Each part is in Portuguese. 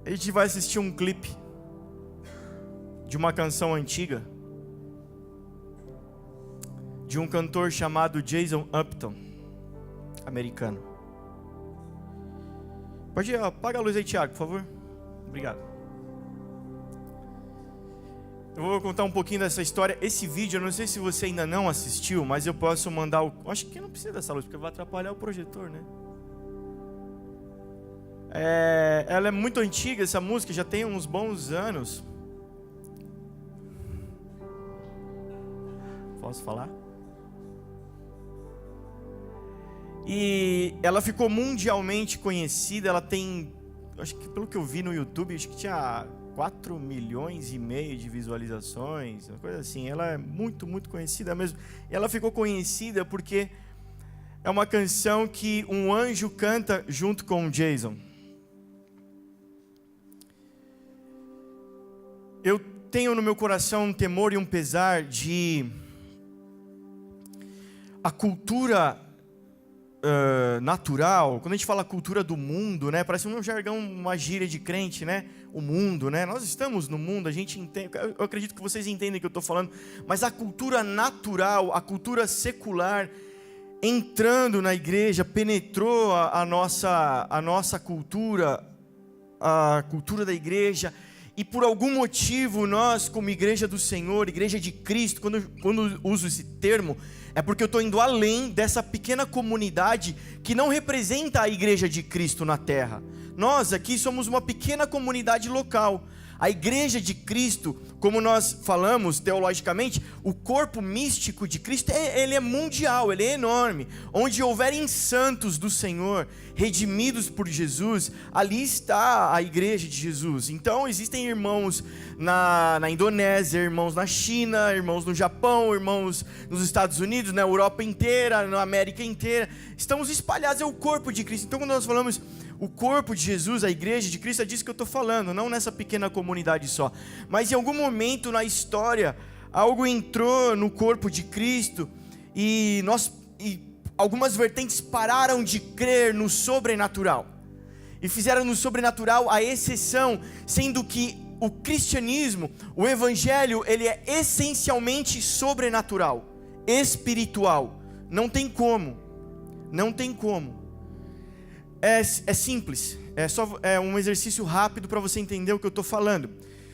A gente vai assistir um clipe de uma canção antiga de um cantor chamado Jason Upton, americano. Pode apaga a luz aí, Thiago, por favor. Obrigado. Eu vou contar um pouquinho dessa história. Esse vídeo, eu não sei se você ainda não assistiu, mas eu posso mandar o... Acho que não precisa dessa luz, porque vai atrapalhar o projetor, né? Ela é muito antiga, essa música, já tem uns bons anos. Posso falar? E ela ficou mundialmente conhecida. Ela tem, acho que pelo que eu vi no YouTube, acho que tinha 4,5 milhões de visualizações, uma coisa assim. Ela é muito, muito conhecida mesmo. E ela ficou conhecida porque é uma canção que um anjo canta junto com o Jason. Eu tenho no meu coração um temor e um pesar de a cultura natural. Quando a gente fala cultura do mundo, né, parece um jargão, uma gíria de crente, né? O mundo, né? Nós estamos no mundo, a gente entende. Eu acredito que vocês entendem o que eu estou falando. Mas a cultura natural, a cultura secular, entrando na igreja, penetrou a nossa cultura, a cultura da igreja. E por algum motivo nós, como igreja do Senhor, igreja de Cristo, quando uso esse termo, é porque eu estou indo além dessa pequena comunidade que não representa a igreja de Cristo na terra. Nós aqui somos uma pequena comunidade local. A igreja de Cristo, como nós falamos teologicamente, o corpo místico de Cristo, ele é mundial, ele é enorme. Onde houverem santos do Senhor, redimidos por Jesus, ali está a igreja de Jesus. Então existem irmãos na Indonésia, irmãos na China, irmãos no Japão, irmãos nos Estados Unidos, na Europa inteira, na América inteira. Estamos espalhados, é o corpo de Cristo. Então quando nós falamos o corpo de Jesus, a igreja de Cristo, é disso que eu estou falando, não nessa pequena comunidade só. Mas em algum momento na história, algo entrou no corpo de Cristo e algumas vertentes pararam de crer no sobrenatural. E fizeram no sobrenatural a exceção, sendo que o cristianismo, o evangelho, ele é essencialmente sobrenatural, espiritual. Não tem como. Não tem como. É simples, é um exercício rápido para você entender o que eu estou falando.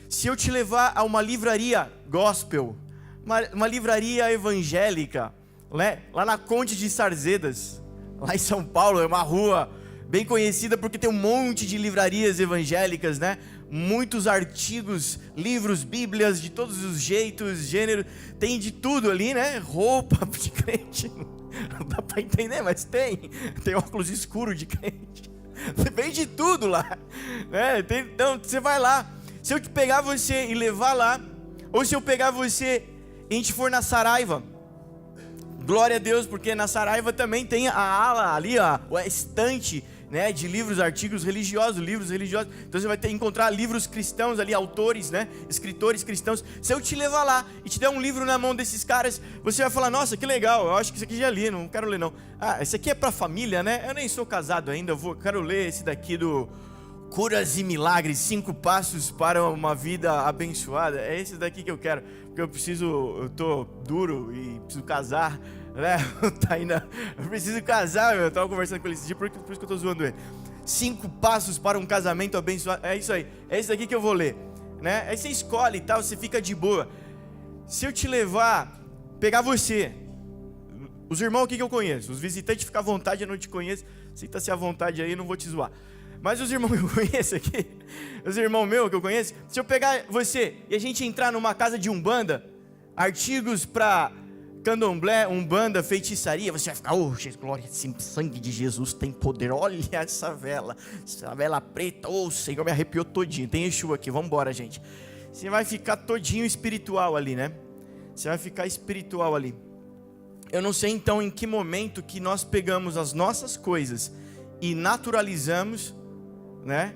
Se eu te levar a uma livraria gospel, uma livraria evangélica, né, lá na Conde de Sarzedas, lá em São Paulo, é uma rua bem conhecida porque tem um monte de livrarias evangélicas, né? Muitos artigos, livros, bíblias de todos os jeitos, gêneros, tem de tudo ali, né? Roupa de crente. Não dá para entender, mas tem óculos escuros de crente, vem de tudo lá, né? Então você vai lá, se eu te pegar você e levar lá, ou se eu pegar você e a gente for na Saraiva, glória a Deus, porque na Saraiva também tem a ala ali, a estante, né, de livros, artigos religiosos, livros religiosos. Então você vai encontrar livros cristãos ali, autores, né, escritores cristãos. Se eu te levar lá e te der um livro na mão desses caras, você vai falar: nossa, que legal, eu acho que isso aqui já li, não quero ler não. Ah, esse aqui é para família, né? Eu nem sou casado ainda, quero ler esse daqui do Curas e Milagres, 5 passos para uma vida abençoada. É esse daqui que eu quero, porque eu tô duro e preciso casar, né? Eu preciso casar, eu tava conversando com ele esse dia, por isso que eu tô zoando ele. 5 passos para um casamento abençoado. É isso aí, é esse daqui que eu vou ler, né? Aí você escolhe e tal, você fica de boa. Se eu te levar, pegar você, os irmãos aqui que eu conheço, os visitantes, fica à vontade, eu não te conheço, sinta-se à vontade aí, não vou te zoar. Mas os irmãos que eu conheço aqui, os irmãos meus que eu conheço, se eu pegar você e a gente entrar numa casa de umbanda, artigos para candomblé, umbanda, feitiçaria, você vai ficar: oh, glória, sangue de Jesus tem poder, olha essa vela preta, oh Senhor, me arrepiou todinho, tem Exu aqui, vamos embora, gente. Você vai ficar todinho espiritual ali, né? Você vai ficar espiritual ali. Eu não sei então em que momento que nós pegamos as nossas coisas e naturalizamos, né?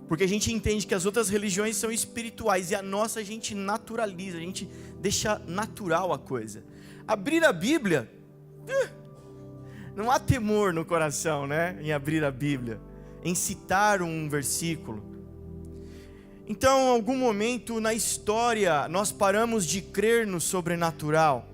Porque a gente entende que as outras religiões são espirituais e a nossa a gente naturaliza, a gente deixa natural a coisa. Abrir a Bíblia, não há temor no coração, né? Em abrir a Bíblia, em citar um versículo. Então, em algum momento na história, nós paramos de crer no sobrenatural.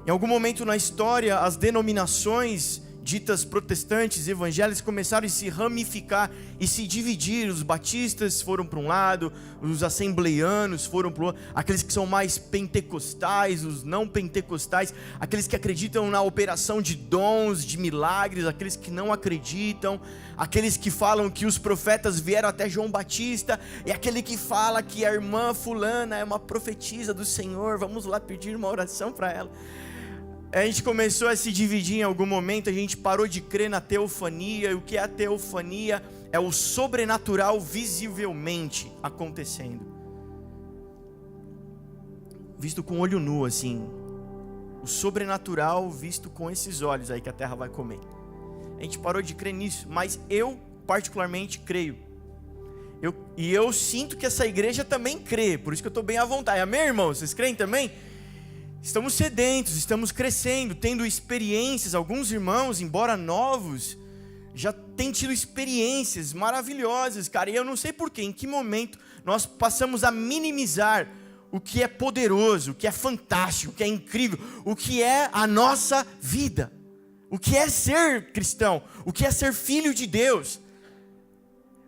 Em algum momento na história, as denominações ditas protestantes, evangélicas, começaram a se ramificar e se dividir. Os batistas foram para um lado, os assembleianos foram para o outro, aqueles que são mais pentecostais, os não pentecostais, aqueles que acreditam na operação de dons, de milagres, aqueles que não acreditam, aqueles que falam que os profetas vieram até João Batista, e aquele que fala que a irmã fulana é uma profetisa do Senhor, vamos lá pedir uma oração para ela. A gente começou a se dividir em algum momento, a gente parou de crer na teofania. E o que é a teofania? É o sobrenatural visivelmente acontecendo, visto com olho nu, assim. O sobrenatural visto com esses olhos aí que a terra vai comer. A gente parou de crer nisso, mas eu particularmente creio. Eu sinto que essa igreja também crê, por isso que eu estou bem à vontade. Amém, irmãos? Vocês creem também? Estamos sedentos, estamos crescendo, tendo experiências. Alguns irmãos, embora novos, já têm tido experiências maravilhosas, cara. E eu não sei porquê, em que momento nós passamos a minimizar o que é poderoso, o que é fantástico, o que é incrível, o que é a nossa vida, o que é ser cristão, o que é ser filho de Deus.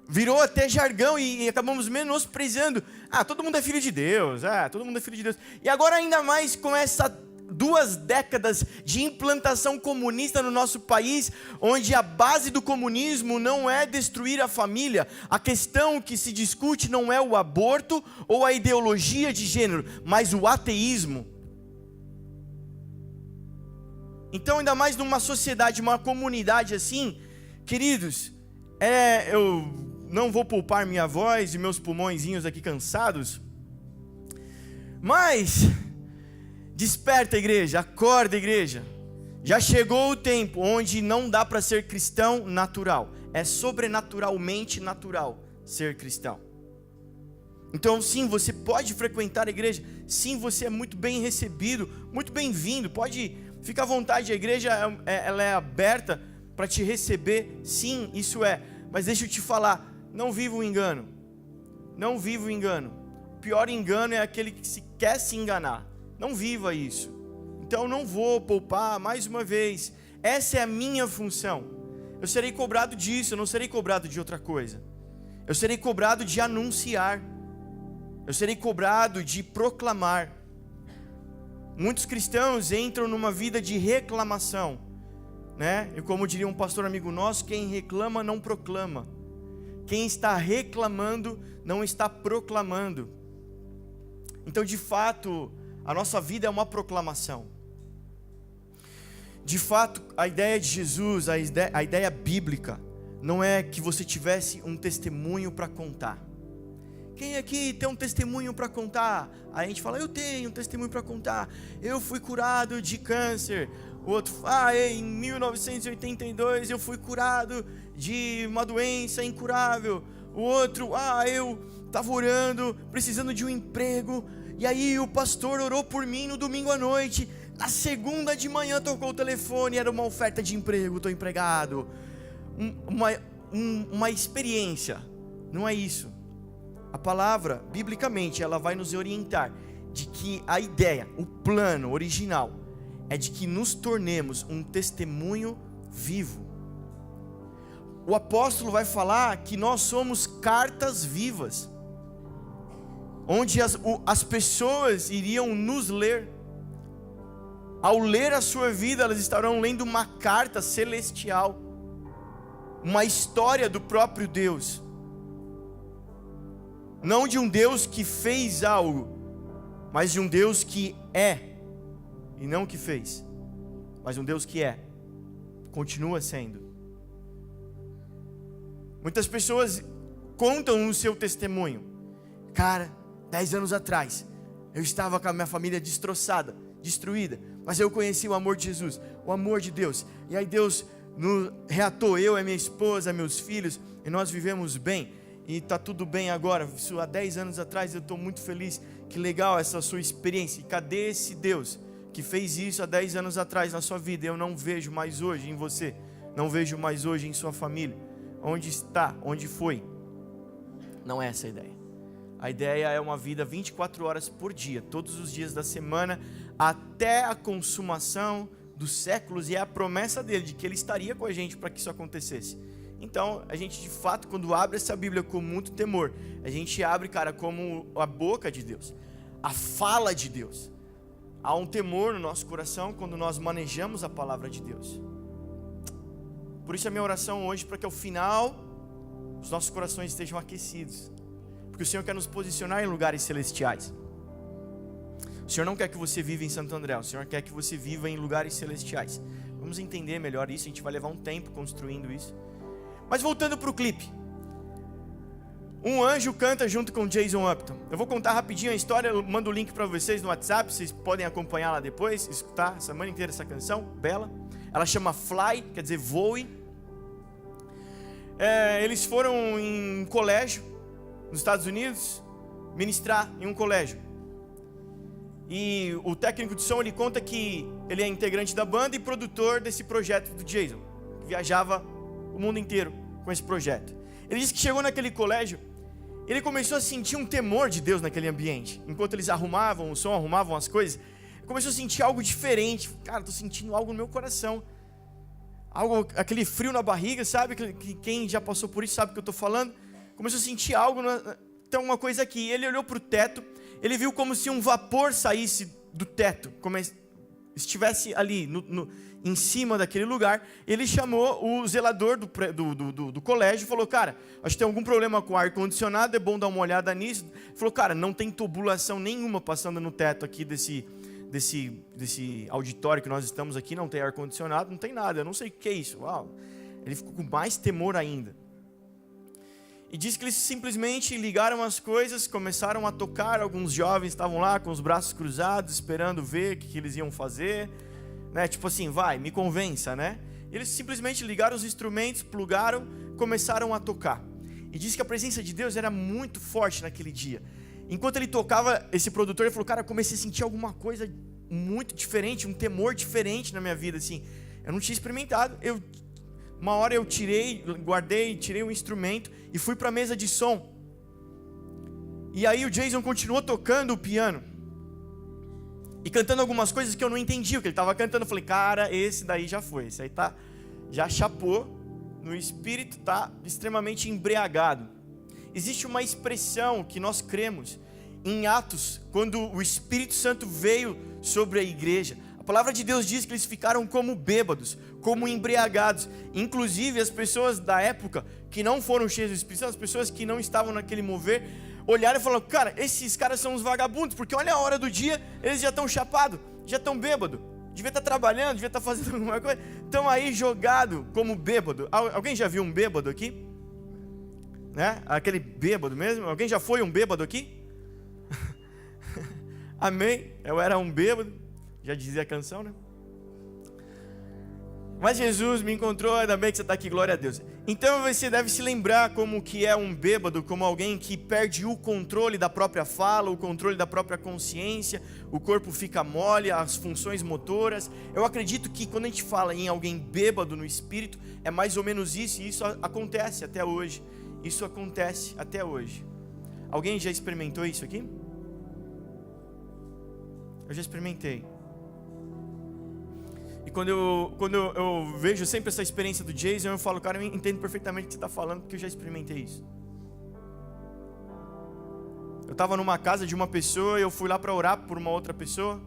Virou até jargão e acabamos menosprezando. Todo mundo é filho de Deus. Todo mundo é filho de Deus. E agora ainda mais com essas 2 décadas de implantação comunista no nosso país, onde a base do comunismo não é destruir a família. A questão que se discute não é o aborto ou a ideologia de gênero, mas o ateísmo. Então, ainda mais numa sociedade, uma comunidade assim, queridos, eu não vou poupar minha voz e meus pulmõezinhos aqui cansados, mas desperta, igreja, acorda, igreja. Já chegou o tempo onde não dá para ser cristão natural, é sobrenaturalmente natural ser cristão. Então sim, você pode frequentar a igreja, sim, você é muito bem recebido, muito bem-vindo, pode ficar à vontade, a igreja ela é aberta para te receber, sim, isso é. Mas deixa eu te falar, não viva o engano. Não viva o engano. O pior engano é aquele que quer se enganar. Não viva isso. Então eu não vou poupar mais uma vez. Essa é a minha função. Eu serei cobrado disso, eu não serei cobrado de outra coisa. Eu serei cobrado de anunciar. Eu serei cobrado de proclamar. Muitos cristãos entram numa vida de reclamação, né? E como diria um pastor amigo nosso, quem reclama não proclama. Quem está reclamando não está proclamando. Então, de fato, a nossa vida é uma proclamação. De fato, a ideia de Jesus, a ideia bíblica, não é que você tivesse um testemunho para contar. Quem aqui tem um testemunho para contar? Aí a gente fala, eu tenho um testemunho para contar. Eu fui curado de câncer. O outro, em 1982 eu fui curado de uma doença incurável. O outro, eu estava orando, precisando de um emprego, e aí o pastor orou por mim no domingo à noite. Na segunda de manhã tocou o telefone, era uma oferta de emprego, estou empregado. Uma experiência, não é isso. A palavra, biblicamente, ela vai nos orientar de que a ideia, o plano original, é de que nos tornemos um testemunho vivo. O apóstolo vai falar que nós somos cartas vivas, onde as pessoas iriam nos ler. Ao ler a sua vida, elas estarão lendo uma carta celestial, uma história do próprio Deus. Não de um Deus que fez algo, mas de um Deus que é. E não que fez, mas um Deus que é, continua sendo. Muitas pessoas contam o seu testemunho. Cara, 10 anos atrás, eu estava com a minha família destroçada, destruída, mas eu conheci o amor de Jesus, o amor de Deus. E aí Deus nos reatou, eu e minha esposa, meus filhos, e nós vivemos bem. E está tudo bem agora. Isso há 10 anos atrás, eu estou muito feliz. Que legal essa sua experiência. E cadê esse Deus que fez isso há 10 anos atrás na sua vida? Eu não vejo mais hoje em você, não vejo mais hoje em sua família. Onde está? Onde foi? Não é essa a ideia. A ideia é uma vida 24 horas por dia, todos os dias da semana, até a consumação dos séculos, e é a promessa dele, de que ele estaria com a gente para que isso acontecesse. Então, a gente de fato, quando abre essa Bíblia com muito temor, a gente abre, cara, como a boca de Deus, a fala de Deus. Há um temor no nosso coração quando nós manejamos a palavra de Deus. Por isso a minha oração hoje, para que ao final os nossos corações estejam aquecidos, porque o Senhor quer nos posicionar em lugares celestiais. O Senhor não quer que você viva em Santo André, o Senhor quer que você viva em lugares celestiais. Vamos entender melhor isso, a gente vai levar um tempo construindo isso. Mas voltando para o clipe, um anjo canta junto com Jason Upton. Eu vou contar rapidinho a história, eu mando o link para vocês no WhatsApp, vocês podem acompanhar lá depois, escutar a semana inteira essa canção, bela. Ela chama Fly, quer dizer voe. Eles foram em um colégio nos Estados Unidos, ministrar em um colégio. E o técnico de som, ele conta que ele é integrante da banda e produtor desse projeto do Jason, que viajava o mundo inteiro com esse projeto. Ele disse que chegou naquele colégio, ele começou a sentir um temor de Deus naquele ambiente. Enquanto eles arrumavam o som, arrumavam as coisas, começou a sentir algo diferente. Cara, estou sentindo algo no meu coração, algo, aquele frio na barriga, sabe? Quem já passou por isso sabe o que eu estou falando. Começou a sentir algo, tem uma coisa aqui. Ele olhou para o teto, ele viu como se um vapor saísse do teto, como estivesse ali em cima daquele lugar. Ele chamou o zelador do colégio e falou: cara, acho que tem algum problema com o ar-condicionado, é bom dar uma olhada nisso. Ele falou: cara, não tem tubulação nenhuma passando no teto aqui desse auditório que nós estamos aqui, não tem ar-condicionado, não tem nada, eu não sei o que é isso. Uau. Ele ficou com mais temor ainda. E diz que eles simplesmente ligaram as coisas, começaram a tocar. Alguns jovens estavam lá com os braços cruzados, esperando ver o que eles iam fazer, né? Tipo assim, vai, me convença, né? Eles simplesmente ligaram os instrumentos, plugaram, começaram a tocar. E diz que a presença de Deus era muito forte naquele dia. Enquanto ele tocava, esse produtor, ele falou: cara, eu comecei a sentir alguma coisa muito diferente, um temor diferente na minha vida, assim. Eu não tinha experimentado. Uma hora eu tirei o instrumento e fui para a mesa de som. E aí o Jason continuou tocando o piano e cantando algumas coisas que eu não entendi o que ele estava cantando. Eu falei: cara, esse daí já foi, esse aí já chapou no espírito, tá extremamente embriagado. Existe uma expressão que nós cremos em Atos, quando o Espírito Santo veio sobre a igreja. A palavra de Deus diz que eles ficaram como bêbados, como embriagados. Inclusive as pessoas da época que não foram cheias do Espírito Santo, as pessoas que não estavam naquele mover, olharam e falaram: cara, esses caras são uns vagabundos, porque olha a hora do dia, eles já estão chapados, já estão bêbados. Devia estar trabalhando, devia estar fazendo alguma coisa, estão aí jogados como bêbado. Alguém já viu um bêbado aqui? Né? Aquele bêbado mesmo? Alguém já foi um bêbado aqui? Amém? Eu era um bêbado, já dizia a canção, né? Mas Jesus me encontrou, ainda bem que você está aqui, glória a Deus. Então você deve se lembrar como que é um bêbado, como alguém que perde o controle da própria fala, o controle da própria consciência, o corpo fica mole, as funções motoras. Eu acredito que quando a gente fala em alguém bêbado no espírito, é mais ou menos isso, e isso acontece até hoje. Isso acontece até hoje. Alguém já experimentou isso aqui? Eu já experimentei. E quando eu vejo sempre essa experiência do Jason, eu falo: cara, eu entendo perfeitamente o que você está falando, porque eu já experimentei isso. Eu estava numa casa de uma pessoa, eu fui lá para orar por uma outra pessoa,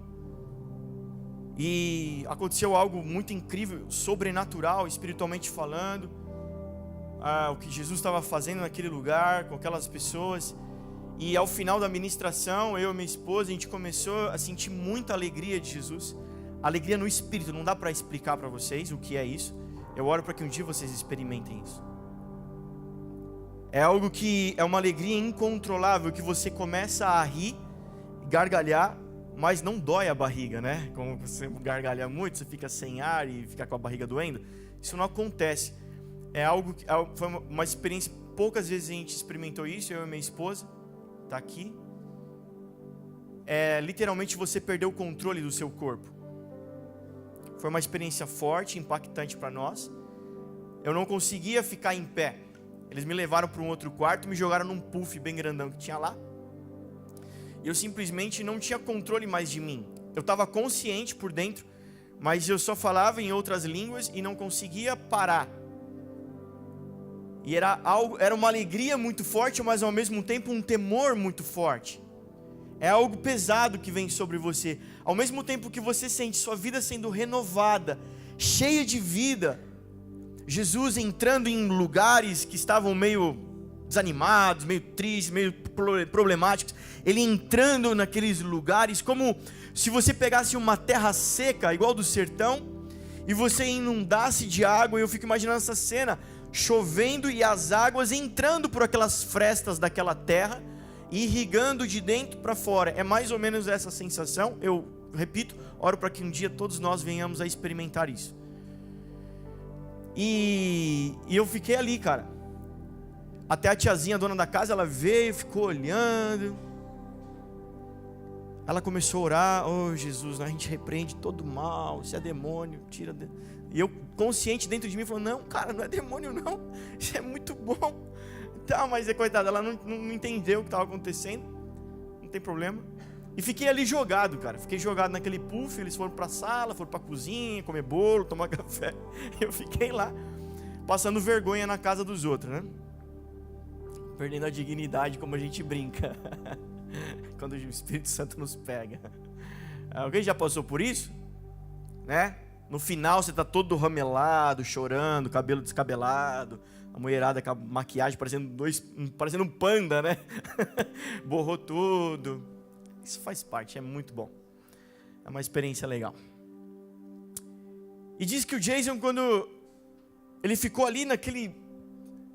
e aconteceu algo muito incrível, sobrenatural, espiritualmente falando. O que Jesus estava fazendo naquele lugar, com aquelas pessoas. E ao final da ministração, eu e minha esposa, a gente começou a sentir muita alegria de Jesus. Alegria no espírito, não dá para explicar para vocês o que é isso. Eu oro para que um dia vocês experimentem isso. É algo que é uma alegria incontrolável, que você começa a rir, gargalhar, mas não dói a barriga, né? Como você gargalha muito, você fica sem ar e fica com a barriga doendo. Isso não acontece. Foi uma experiência, poucas vezes a gente experimentou isso, eu e minha esposa, tá aqui. Literalmente você perdeu o controle do seu corpo. Foi uma experiência forte, impactante para nós. Eu não conseguia ficar em pé. Eles me levaram para um outro quarto e me jogaram num puff bem grandão que tinha lá. E eu simplesmente não tinha controle mais de mim. Eu estava consciente por dentro, mas eu só falava em outras línguas e não conseguia parar. E era uma alegria muito forte, mas ao mesmo tempo um temor muito forte. É algo pesado que vem sobre você. Ao mesmo tempo que você sente sua vida sendo renovada, cheia de vida, Jesus entrando em lugares que estavam meio desanimados, meio tristes, meio problemáticos, ele entrando naqueles lugares, como se você pegasse uma terra seca, igual do sertão, e você inundasse de água. E eu fico imaginando essa cena, chovendo e as águas entrando por aquelas frestas daquela terra, e irrigando de dentro para fora. É mais ou menos essa sensação. Eu repito, oro para que um dia todos nós venhamos a experimentar isso. E eu fiquei ali, cara. Até a tiazinha, a dona da casa, ela veio, ficou olhando. Ela começou a orar: oh Jesus, a gente repreende todo mal, isso é demônio, tira. E eu, consciente dentro de mim, falou: não, cara, não é demônio não, isso é muito bom. Tá, mas coitada, ela não entendeu o que estava acontecendo. Não tem problema. E fiquei ali jogado, cara. Fiquei jogado naquele puff. Eles foram para a sala, foram para a cozinha, comer bolo, tomar café. Eu fiquei lá, passando vergonha na casa dos outros, né? Perdendo a dignidade, como a gente brinca quando o Espírito Santo nos pega. Alguém já passou por isso? Né? No final você está todo ramelado, chorando, cabelo descabelado, a mulherada com a maquiagem parecendo um panda, né? Borrou tudo. Isso faz parte, é muito bom. É uma experiência legal. E diz que o Jason, quando ele ficou ali naquele,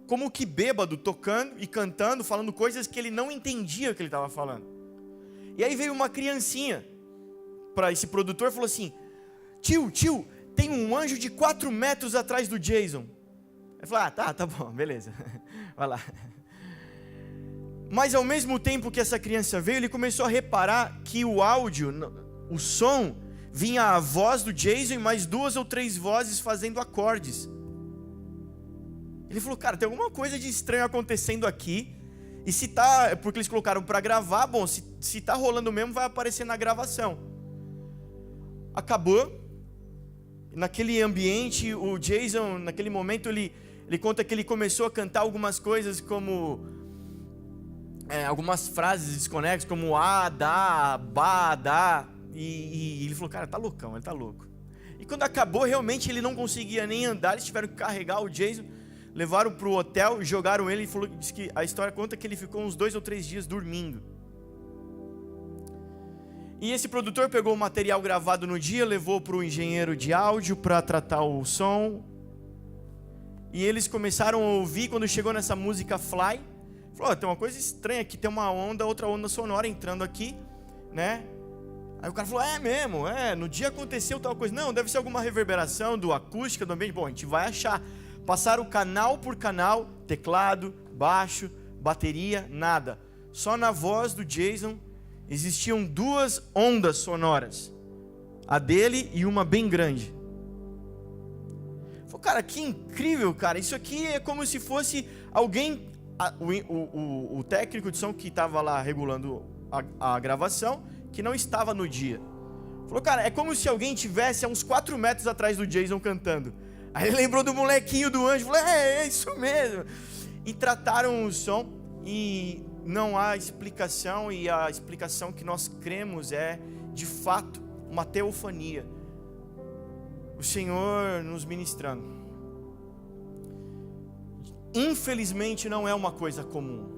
como que bêbado, tocando e cantando, falando coisas que ele não entendia o que ele estava falando. E aí veio uma criancinha para esse produtor e falou assim: tio, tem um anjo de 4 metros atrás do Jason. Ele falou: tá bom, beleza, vai lá. Mas ao mesmo tempo que essa criança veio, ele começou a reparar que o áudio, o som, vinha a voz do Jason e mais 2 ou 3 vozes fazendo acordes. Ele falou: cara, tem alguma coisa de estranho acontecendo aqui. E se tá, porque eles colocaram para gravar, bom, se tá rolando mesmo, vai aparecer na gravação. Acabou. Naquele ambiente, o Jason, naquele momento, ele conta que ele começou a cantar algumas coisas como algumas frases desconexas, como dá, ba, dá. E ele falou: cara, tá loucão, ele tá louco. E quando acabou, realmente ele não conseguia nem andar. Eles tiveram que carregar o Jason, levaram pro hotel, jogaram ele. E disse que a história conta que ele ficou uns 2 ou 3 dias dormindo. E esse produtor pegou o material gravado no dia, levou para o engenheiro de áudio para tratar o som. E eles começaram a ouvir. Quando chegou nessa música Fly, falou: tem uma coisa estranha aqui, tem uma onda, outra onda sonora entrando aqui, né? Aí o cara falou: é mesmo, no dia aconteceu tal coisa. Não, deve ser alguma reverberação do acústica do ambiente. Bom, a gente vai achar. Passaram canal por canal, teclado, baixo, bateria, nada. Só na voz do Jason existiam 2 ondas sonoras, a dele e uma bem grande. Falei: cara, que incrível, cara. Isso aqui é como se fosse alguém, o técnico de som que estava lá regulando a gravação, que não estava no dia. Falou: cara, é como se alguém tivesse a uns 4 metros atrás do Jason cantando. Aí ele lembrou do molequinho do anjo, falou: é isso mesmo. E trataram o som, e não há explicação, e a explicação que nós cremos é, de fato, uma teofania. O Senhor nos ministrando. Infelizmente não é uma coisa comum.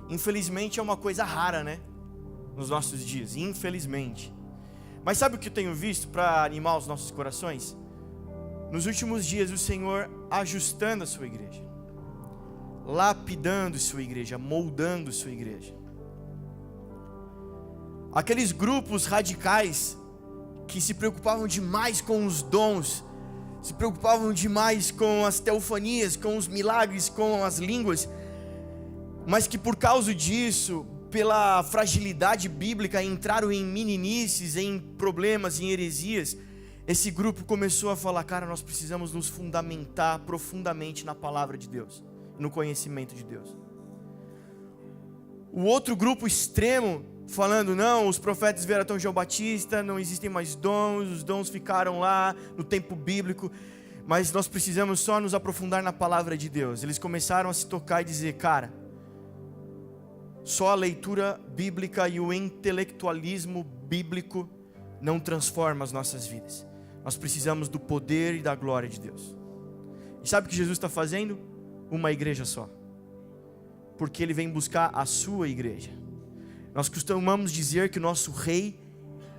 Infelizmente é uma coisa rara, né? Nos nossos dias, infelizmente. Mas sabe o que eu tenho visto para animar os nossos corações? Nos últimos dias, o Senhor ajustando a sua igreja, lapidando sua igreja, moldando sua igreja. Aqueles grupos radicais que se preocupavam demais com os dons, se preocupavam demais com as teofanias, com os milagres, com as línguas, mas que por causa disso, pela fragilidade bíblica, entraram em meninices, em problemas, em heresias. Esse grupo começou a falar: cara, nós precisamos nos fundamentar profundamente na palavra de Deus. no conhecimento de Deus. O outro grupo extremo, falando, não, os profetas vieram até João Batista, não existem mais dons, os dons ficaram lá no tempo bíblico, mas nós precisamos só nos aprofundar na palavra de Deus. Eles começaram a se tocar e dizer, cara, só a leitura bíblica e o intelectualismo bíblico não transforma as nossas vidas. Nós precisamos do poder e da glória de Deus. E sabe o que Jesus está fazendo? Uma igreja só. Porque Ele vem buscar a sua igreja. Nós costumamos dizer que o nosso rei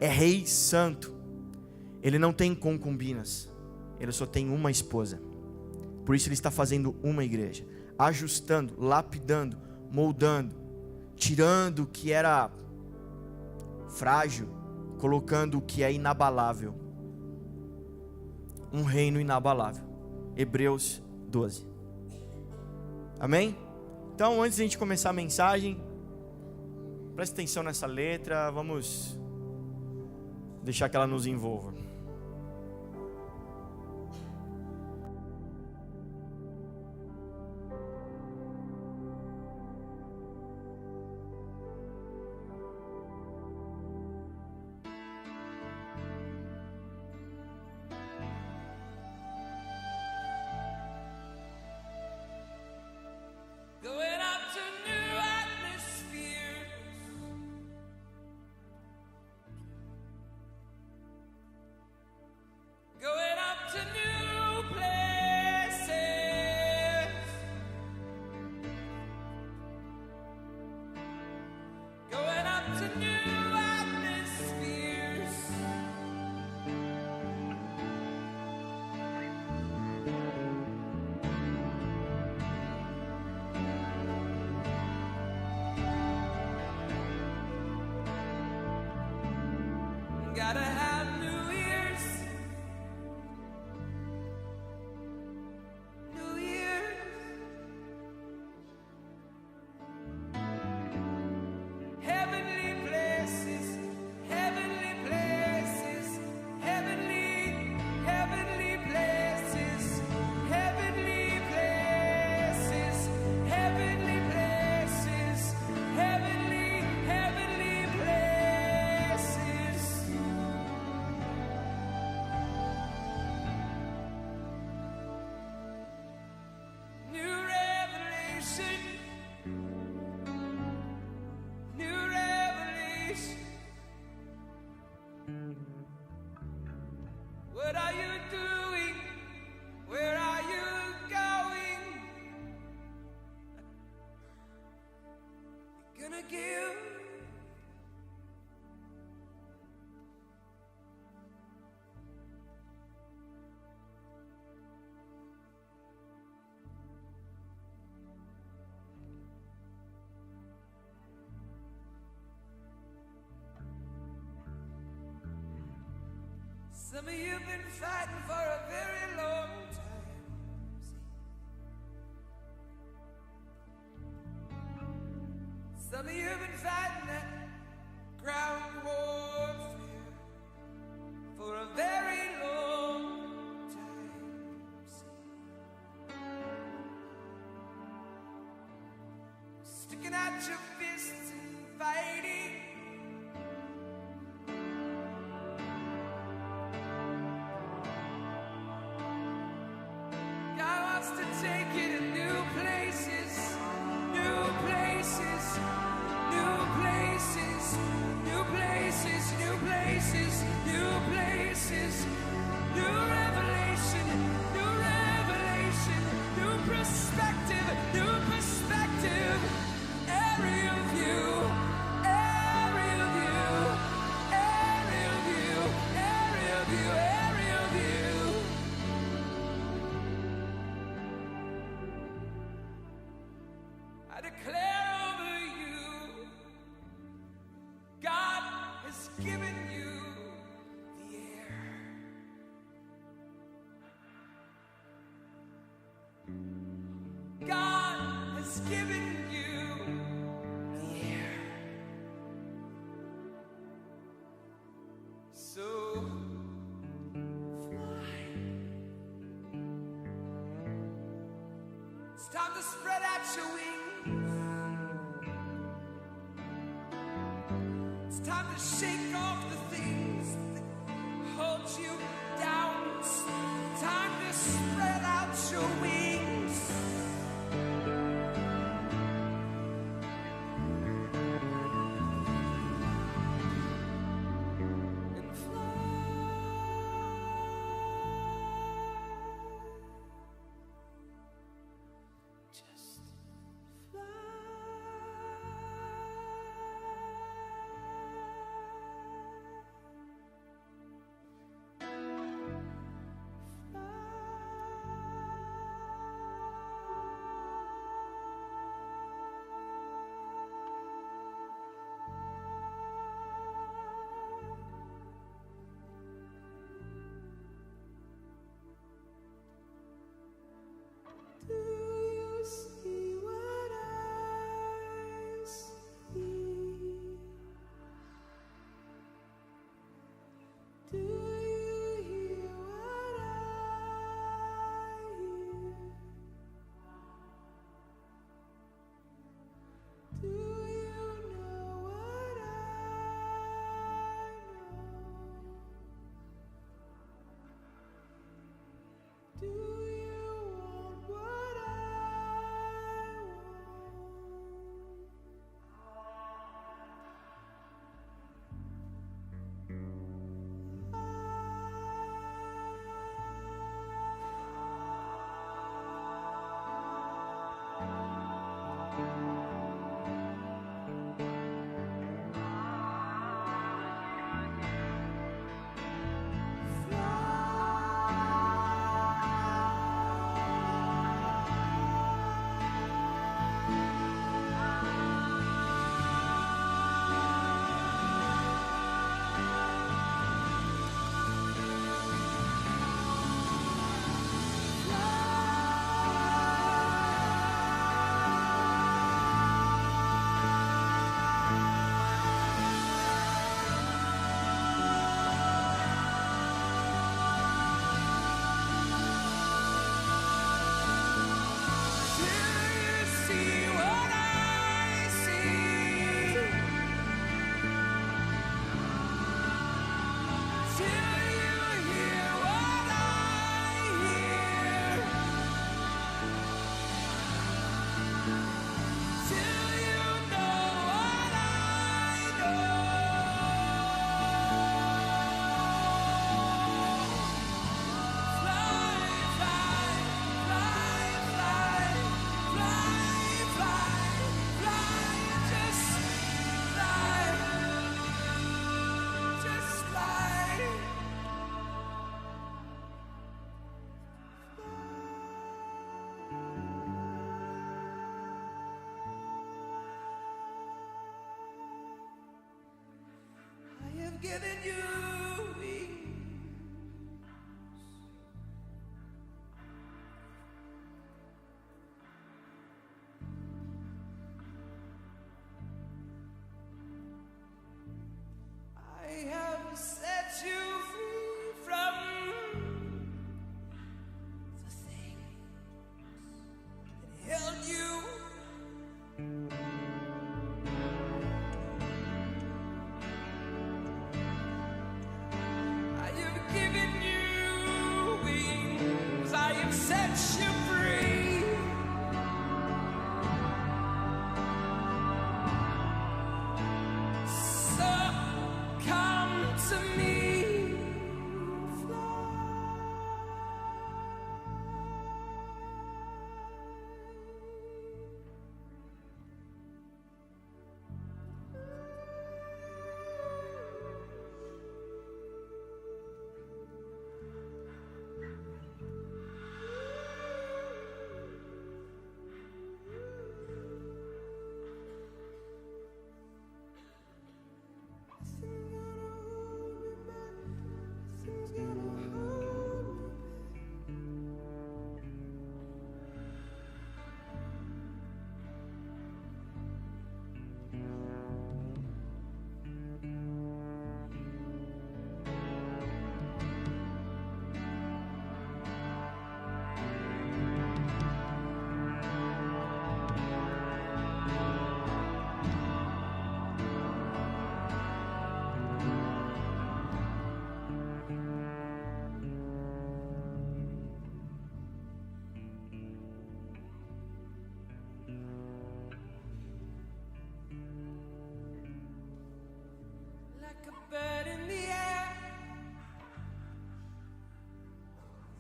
é rei santo. Ele não tem concubinas. Ele só tem uma esposa. Por isso Ele está fazendo uma igreja. Ajustando, lapidando, moldando, tirando o que era frágil, colocando o que é inabalável. Um reino inabalável. Hebreus 12. Amém? Então, antes de a gente começar a mensagem, preste atenção nessa letra, vamos deixar que ela nos envolva. Gotta have new ears. New ears. Heavenly places. Heavenly places. Heavenly, heavenly places. Heavenly places. Heavenly places. Heavenly, heavenly places. New revelation. New revelation. What are you doing? Where are you going? You're gonna give. Some of you've been fighting for a very long time. Some of you've been fighting that ground warfare for a very long time. Sticking out your fists and fighting. God wants to take you to new places, new places, new places, new places, new places, new places, new revelation, new perspective, new perspective. Area view, area view, area view, area view, area view. I declare over you, God has given you the air. God has given you the air. So fly. It's time to spread out your wings. It's time to shake off the things that hold you down. It's time to spread out your wings. And fly. Just fly. Do you see what I see? Do you hear what I hear? Do you know what I know? Do you want what I want? Do you see what I see? Do you hear what I hear? Do you know what I know? Fly, fly, fly, fly, fly, fly, fly, just fly, just fly. I have given you wings. I have set you free from the things that held you.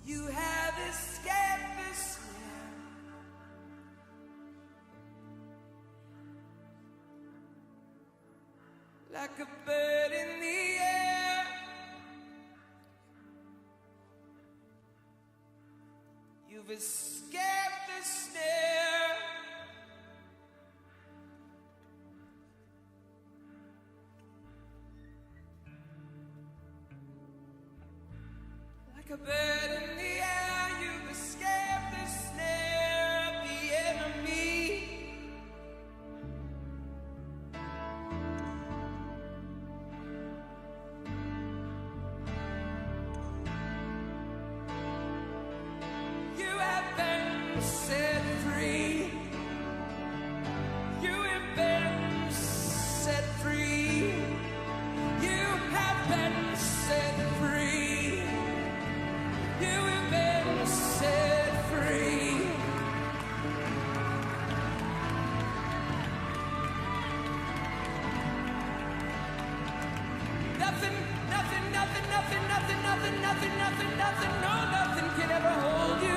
You have escaped the snare. Like a bird in the air. You've escaped the snare. Like a bird in the air, you've escaped the snare of the enemy. You have been set free. You have been set free. You have been set free. You have been set free. Nothing, nothing, nothing, nothing, nothing, nothing, nothing, nothing, nothing, no, nothing can ever hold you.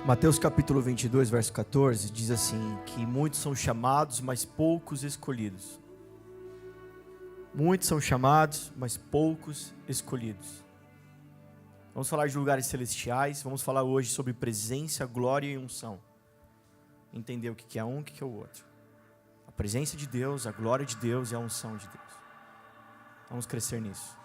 Mateus capítulo 22, verso 14, diz assim, que muitos são chamados, mas poucos escolhidos. Muitos são chamados, mas poucos escolhidos. Vamos falar de lugares celestiais, vamos falar hoje sobre presença, glória e unção. Entender o que é um, o que é o outro. A presença de Deus, a glória de Deus e a unção de Deus. Vamos crescer nisso.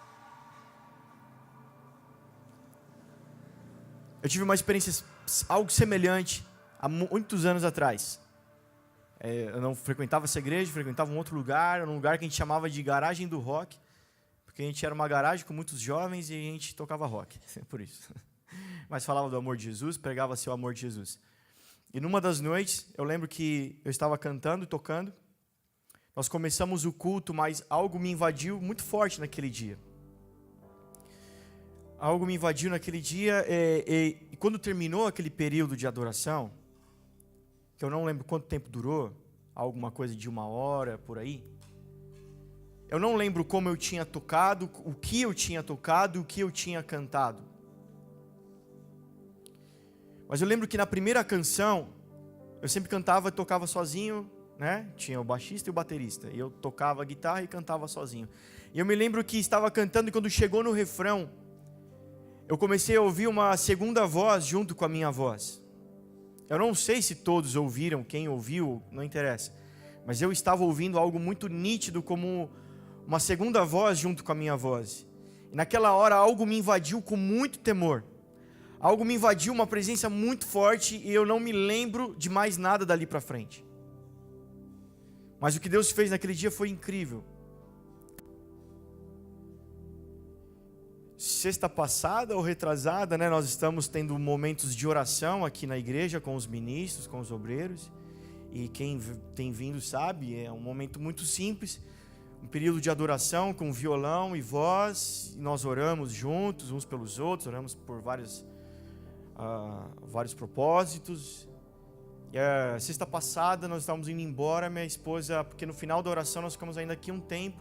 Eu tive uma experiência algo semelhante há muitos anos atrás. Eu não frequentava essa igreja, frequentava um outro lugar, um lugar que a gente chamava de garagem do rock, porque a gente era uma garagem com muitos jovens e a gente tocava rock, por isso. Mas falava do amor de Jesus, pregava-se o amor de Jesus. E numa das noites, eu lembro que eu estava cantando e tocando, nós começamos o culto, mas algo me invadiu muito forte naquele dia. Algo me invadiu naquele dia e quando terminou aquele período de adoração, que eu não lembro quanto tempo durou, alguma coisa de 1 hora, por aí. Eu não lembro como eu tinha tocado, o que eu tinha tocado, o que eu tinha cantado. Mas eu lembro que na primeira canção, eu sempre cantava e tocava sozinho, né? Tinha o baixista e o baterista. E eu tocava a guitarra e cantava sozinho. E eu me lembro que estava cantando e quando chegou no refrão, eu comecei a ouvir uma segunda voz junto com a minha voz. Eu não sei se todos ouviram, quem ouviu, não interessa. Mas eu estava ouvindo algo muito nítido como uma segunda voz junto com a minha voz. E naquela hora algo me invadiu com muito temor. Algo me invadiu, uma presença muito forte e eu não me lembro de mais nada dali para frente. Mas o que Deus fez naquele dia foi incrível. Sexta passada ou retrasada, né, nós estamos tendo momentos de oração aqui na igreja com os ministros, com os obreiros. E quem tem vindo sabe, é um momento muito simples. Um período de adoração com violão e voz. E nós oramos juntos, uns pelos outros, oramos por vários propósitos. E a sexta passada nós estávamos indo embora, minha esposa, porque no final da oração nós ficamos ainda aqui um tempo,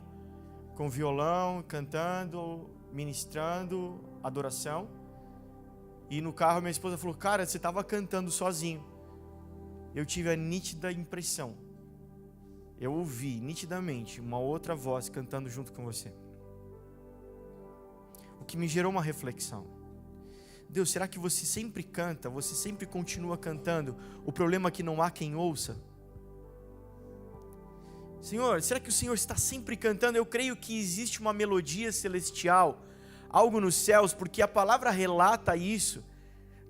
com violão, cantando, ministrando, adoração. E no carro minha esposa falou: cara, você estava cantando sozinho. Eu tive a nítida impressão, eu ouvi nitidamente uma outra voz cantando junto com você. O que me gerou uma reflexão. Deus, será que você sempre canta, você sempre continua cantando? O problema é que não há quem ouça. Senhor, será que o Senhor está sempre cantando? Eu creio que existe uma melodia celestial, algo nos céus, porque a palavra relata isso,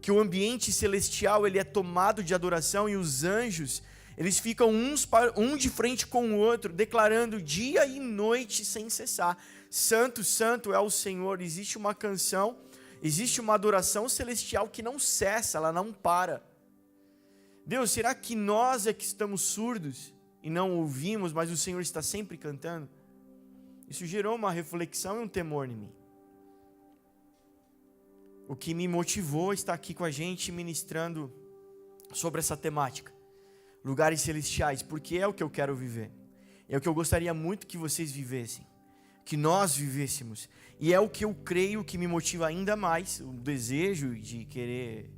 que o ambiente celestial ele é tomado de adoração, e os anjos, eles ficam um de frente com o outro, declarando dia e noite sem cessar: Santo, Santo é o Senhor. Existe uma canção, existe uma adoração celestial que não cessa, ela não para. Deus, será que nós é que estamos surdos e não ouvimos, mas o Senhor está sempre cantando? Isso gerou uma reflexão e um temor em mim. O que me motivou a estar aqui com a gente ministrando sobre essa temática, lugares celestiais, porque é o que eu quero viver, é o que eu gostaria muito que vocês vivessem, que nós vivêssemos, e é o que eu creio que me motiva ainda mais, o desejo de querer,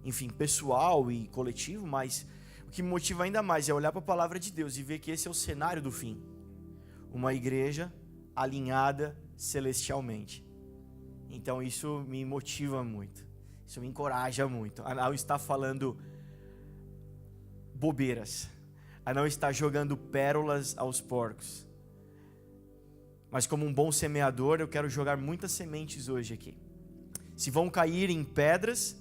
enfim, pessoal e coletivo, mas o que me motiva ainda mais é olhar para a palavra de Deus e ver que esse é o cenário do fim, uma igreja alinhada celestialmente. Então isso me motiva muito, isso me encoraja muito, a não estar falando bobeiras, a não estar jogando pérolas aos porcos, mas como um bom semeador eu quero jogar muitas sementes hoje aqui. Se vão cair em pedras,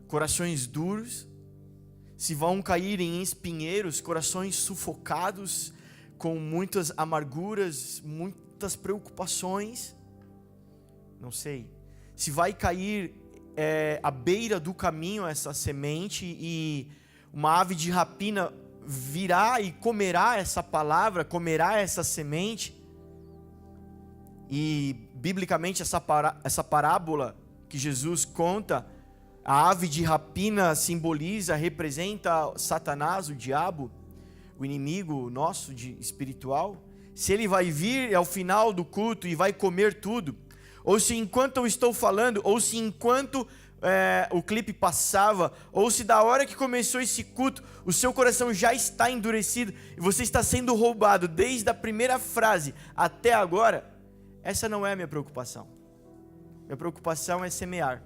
corações duros, se vão cair em espinheiros, corações sufocados, com muitas amarguras, muitas preocupações, não sei. Se vai cair à beira do caminho essa semente e uma ave de rapina virá e comerá essa palavra, comerá essa semente. E biblicamente essa parábola que Jesus conta, a ave de rapina simboliza, representa Satanás, o diabo, o inimigo nosso espiritual. Se ele vai vir ao final do culto e vai comer tudo, ou se enquanto eu estou falando, ou se enquanto o clipe passava, ou se da hora que começou esse culto, o seu coração já está endurecido e você está sendo roubado desde a primeira frase até agora, essa não é a minha preocupação. Minha preocupação é semear.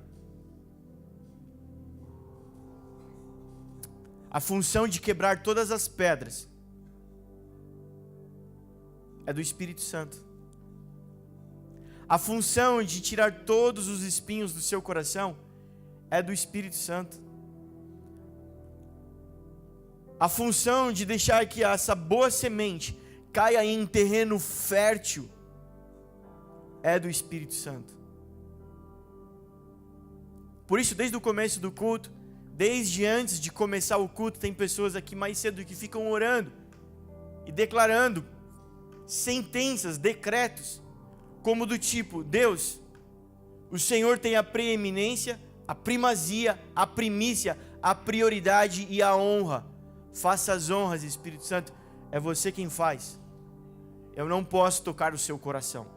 A função de quebrar todas as pedras é do Espírito Santo. A função de tirar todos os espinhos do seu coração é do Espírito Santo. A função de deixar que essa boa semente caia em terreno fértil é do Espírito Santo. Por isso, desde o começo do culto, desde antes de começar o culto, tem pessoas aqui mais cedo que ficam orando e declarando sentenças, decretos, como do tipo: Deus, o Senhor tem a preeminência, a primazia, a primícia, a prioridade e a honra. Faça as honras, Espírito Santo, é você quem faz. Eu não posso tocar o seu coração.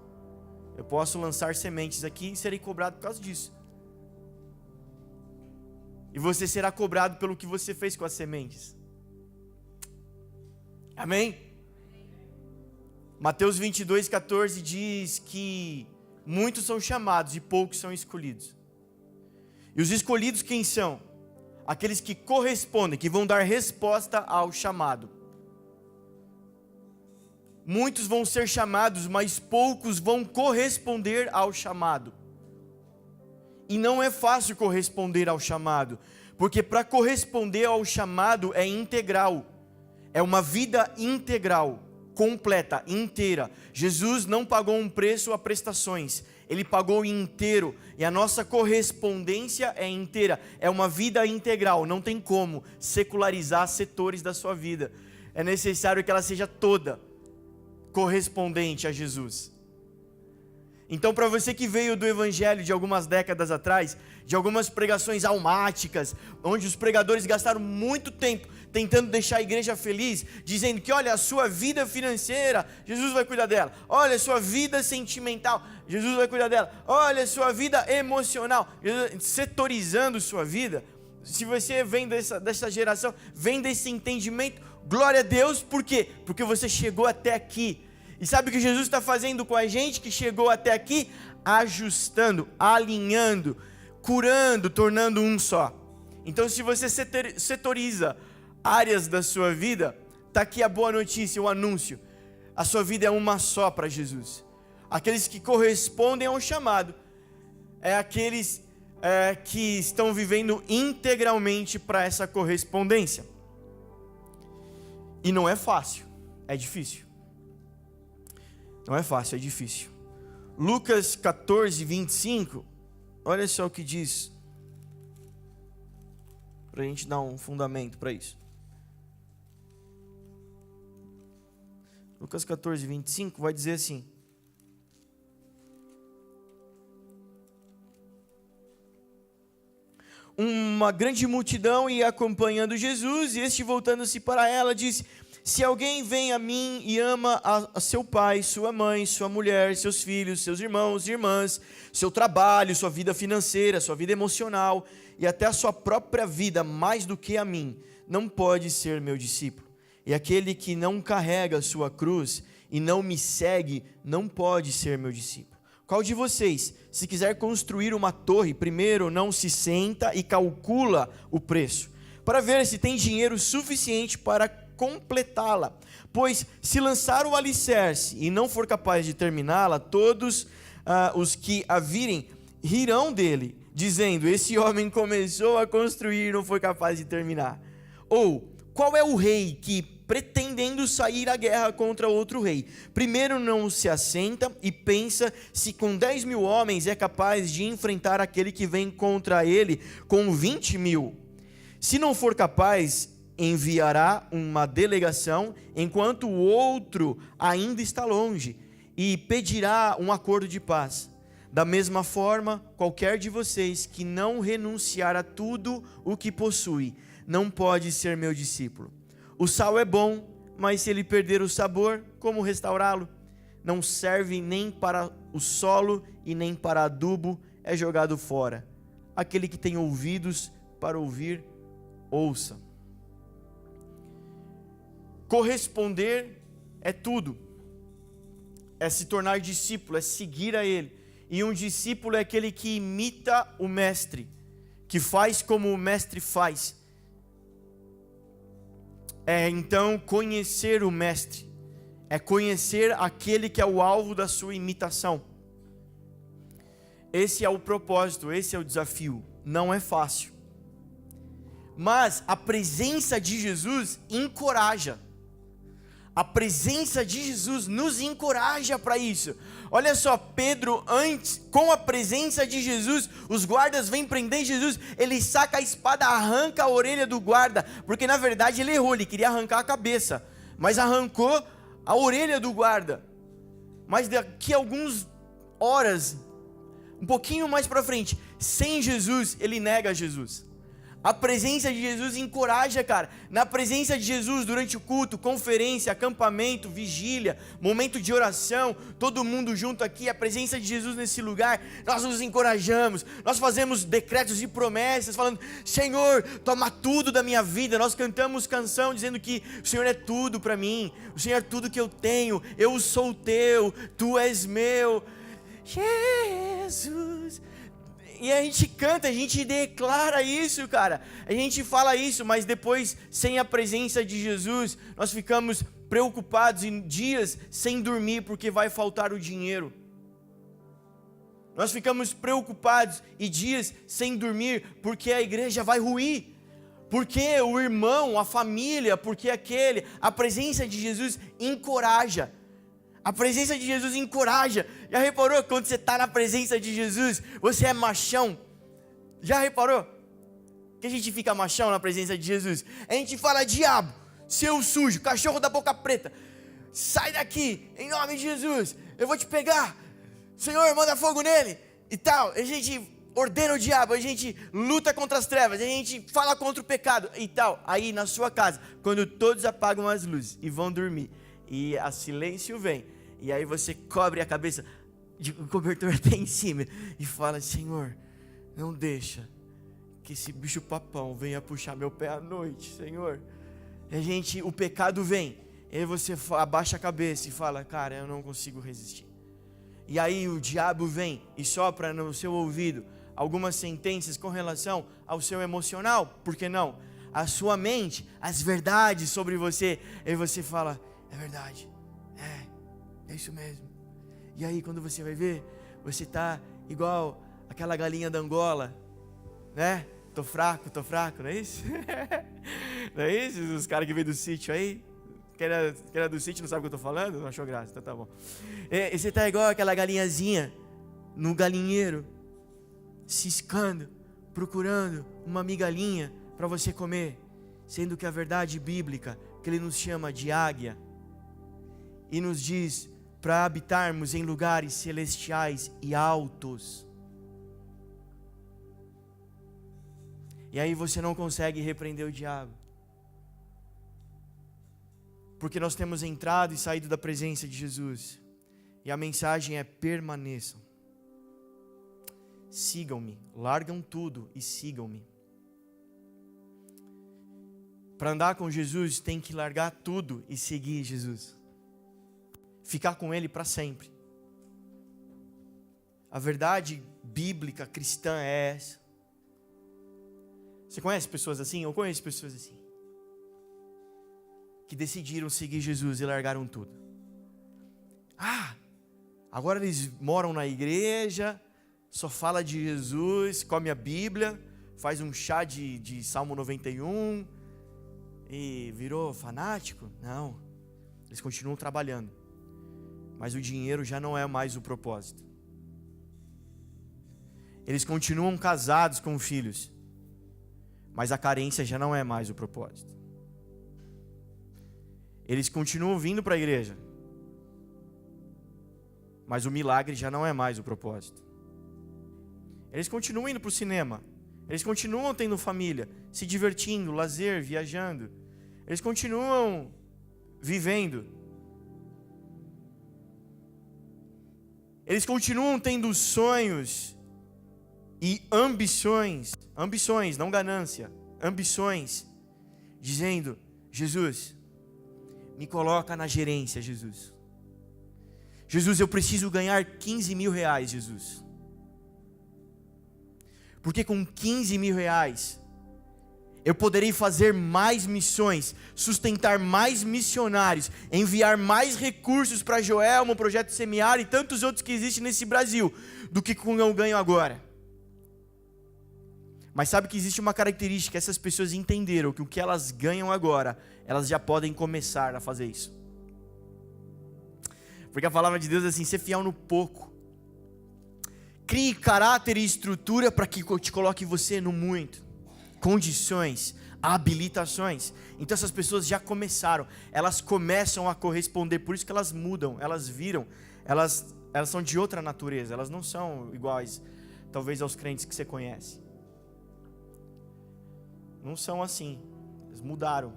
Eu posso lançar sementes aqui e serei cobrado por causa disso. E você será cobrado pelo que você fez com as sementes. Amém? Mateus 22:14 diz que muitos são chamados e poucos são escolhidos. E os escolhidos quem são? Aqueles que correspondem, que vão dar resposta ao chamado. Muitos vão ser chamados, mas poucos vão corresponder ao chamado. E não é fácil corresponder ao chamado, porque para corresponder ao chamado é integral. É uma vida integral, completa, inteira. Jesus não pagou um preço a prestações. Ele pagou inteiro, e a nossa correspondência é inteira, é uma vida integral, não tem como secularizar setores da sua vida, é necessário que ela seja toda correspondente a Jesus. Então, para você que veio do evangelho de algumas décadas atrás, de algumas pregações almáticas, onde os pregadores gastaram muito tempo tentando deixar a igreja feliz, dizendo que olha, a sua vida financeira, Jesus vai cuidar dela, olha, a sua vida sentimental, Jesus vai cuidar dela, olha, a sua vida emocional, setorizando sua vida. Se você vem dessa geração, vem desse entendimento, glória a Deus, por quê? Porque você chegou até aqui. E sabe o que Jesus está fazendo com a gente que chegou até aqui? Ajustando, alinhando, curando, tornando um só. Então, se você setoriza áreas da sua vida, está aqui a boa notícia, o anúncio. A sua vida é uma só para Jesus. Aqueles que correspondem ao chamado, é aqueles que estão vivendo integralmente para essa correspondência. E não é fácil, é difícil. Não é fácil, é difícil. Lucas 14, 25, olha só o que diz, para a gente dar um fundamento para isso. Lucas 14, 25 vai dizer assim: uma grande multidão ia acompanhando Jesus, e este, voltando-se para ela, disse: se alguém vem a mim e ama a seu pai, sua mãe, sua mulher, seus filhos, seus irmãos e irmãs, seu trabalho, sua vida financeira, sua vida emocional e até a sua própria vida mais do que a mim, não pode ser meu discípulo. E aquele que não carrega a sua cruz e não me segue, não pode ser meu discípulo. Qual de vocês, se quiser construir uma torre, primeiro não se senta e calcula o preço, para ver se tem dinheiro suficiente para completá-la? Pois se lançar o alicerce e não for capaz de terminá-la, todos os que a virem rirão dele, dizendo: esse homem começou a construir e não foi capaz de terminar. Ou, qual é o rei que, pretendendo sair à guerra contra outro rei, primeiro não se assenta e pensa se com 10.000 homens é capaz de enfrentar aquele que vem contra ele com 20.000? Se não for capaz, enviará uma delegação enquanto o outro ainda está longe e pedirá um acordo de paz. Da mesma forma, qualquer de vocês que não renunciar a tudo o que possui, não pode ser meu discípulo. O sal é bom, mas se ele perder o sabor, como restaurá-lo? Não serve nem para o solo e nem para adubo, é jogado fora. Aquele que tem ouvidos para ouvir, ouça. Corresponder é tudo, é se tornar discípulo, é seguir a Ele. E um discípulo é aquele que imita o mestre, que faz como o mestre faz. É então conhecer o mestre, é conhecer aquele que é o alvo da sua imitação. Esse é o propósito, esse é o desafio. Não é fácil, mas a presença de Jesus encoraja. A presença de Jesus nos encoraja para isso. Olha só, Pedro, antes, com a presença de Jesus, os guardas vêm prender Jesus, ele saca a espada, arranca a orelha do guarda, porque na verdade ele errou, ele queria arrancar a cabeça, mas arrancou a orelha do guarda. Mas daqui a algumas horas, um pouquinho mais para frente, sem Jesus, ele nega Jesus. A presença de Jesus encoraja, cara. Na presença de Jesus, durante o culto, conferência, acampamento, vigília, momento de oração, todo mundo junto aqui, a presença de Jesus nesse lugar, nós nos encorajamos, nós fazemos decretos e promessas, falando: Senhor, toma tudo da minha vida. Nós cantamos canção dizendo que o Senhor é tudo para mim, o Senhor é tudo que eu tenho, eu sou teu, tu és meu, Jesus. E a gente canta, a gente declara isso, cara. A gente fala isso, mas depois, sem a presença de Jesus, nós ficamos preocupados em dias sem dormir porque vai faltar o dinheiro. Nós ficamos preocupados e dias sem dormir porque a igreja vai ruir. Porque o irmão, a família, porque a presença de Jesus encoraja. A presença de Jesus encoraja. Já reparou que quando você está na presença de Jesus, você é machão? Já reparou que a gente fica machão na presença de Jesus? A gente fala: diabo, seu sujo, cachorro da boca preta, sai daqui, em nome de Jesus, eu vou te pegar, Senhor, manda fogo nele, e tal. A gente ordena o diabo, a gente luta contra as trevas, a gente fala contra o pecado, e tal. Aí na sua casa, quando todos apagam as luzes e vão dormir, e a silêncio vem, e aí você cobre a cabeça, o cobertor até em cima, e fala: Senhor, não deixa que esse bicho papão venha puxar meu pé à noite, Senhor. O pecado vem, e aí você abaixa a cabeça e fala: cara, eu não consigo resistir. E aí o diabo vem e sopra no seu ouvido algumas sentenças com relação ao seu emocional, por que não? A sua mente, as verdades sobre você, e você fala: é verdade, é isso mesmo. E aí quando você vai ver, você tá igual aquela galinha da Angola, né? Tô fraco, não é isso? Não é isso? Os caras que vêm do sítio aí, que era do sítio, não sabe o que eu tô falando? Não achou graça, então tá bom. E você tá igual aquela galinhazinha no galinheiro, ciscando, procurando uma migalhinha para você comer, sendo que a verdade bíblica, que ele nos chama de águia, e nos diz para habitarmos em lugares celestiais e altos. E aí você não consegue repreender o diabo, porque nós temos entrado e saído da presença de Jesus, e a mensagem é: permaneçam, sigam-me, largam tudo e sigam-me. Para andar com Jesus tem que largar tudo e seguir Jesus, ficar com Ele para sempre. A verdade bíblica cristã é essa. Você conhece pessoas assim? Eu conheço pessoas assim, que decidiram seguir Jesus e largaram tudo. Agora eles moram na igreja, só fala de Jesus, come a Bíblia, faz um chá de Salmo 91 e virou fanático? Não, eles continuam trabalhando, mas o dinheiro já não é mais o propósito. Eles continuam casados com filhos, mas a carência já não é mais o propósito. Eles continuam vindo para a igreja, mas o milagre já não é mais o propósito. Eles continuam indo para o cinema, eles continuam tendo família, se divertindo, lazer, viajando. Eles continuam vivendo. Eles continuam tendo sonhos e ambições, não ganância, ambições, dizendo: Jesus, me coloca na gerência, Jesus. Jesus, eu preciso ganhar 15 mil reais, Jesus. Porque com 15 mil reais, eu poderei fazer mais missões, sustentar mais missionários, enviar mais recursos para Joelma, o Projeto Semear e tantos outros que existem nesse Brasil, do que com eu ganho agora. Mas sabe que existe uma característica: essas pessoas entenderam que o que elas ganham agora, elas já podem começar a fazer isso. Porque a palavra de Deus é assim: ser fiel no pouco. Crie caráter e estrutura para que te coloque você no muito. Condições, habilitações. Então essas pessoas já começaram, elas começam a corresponder, por isso que elas mudam, elas viram, elas são de outra natureza, elas não são iguais, talvez, aos crentes que você conhece. Não são assim, eles mudaram.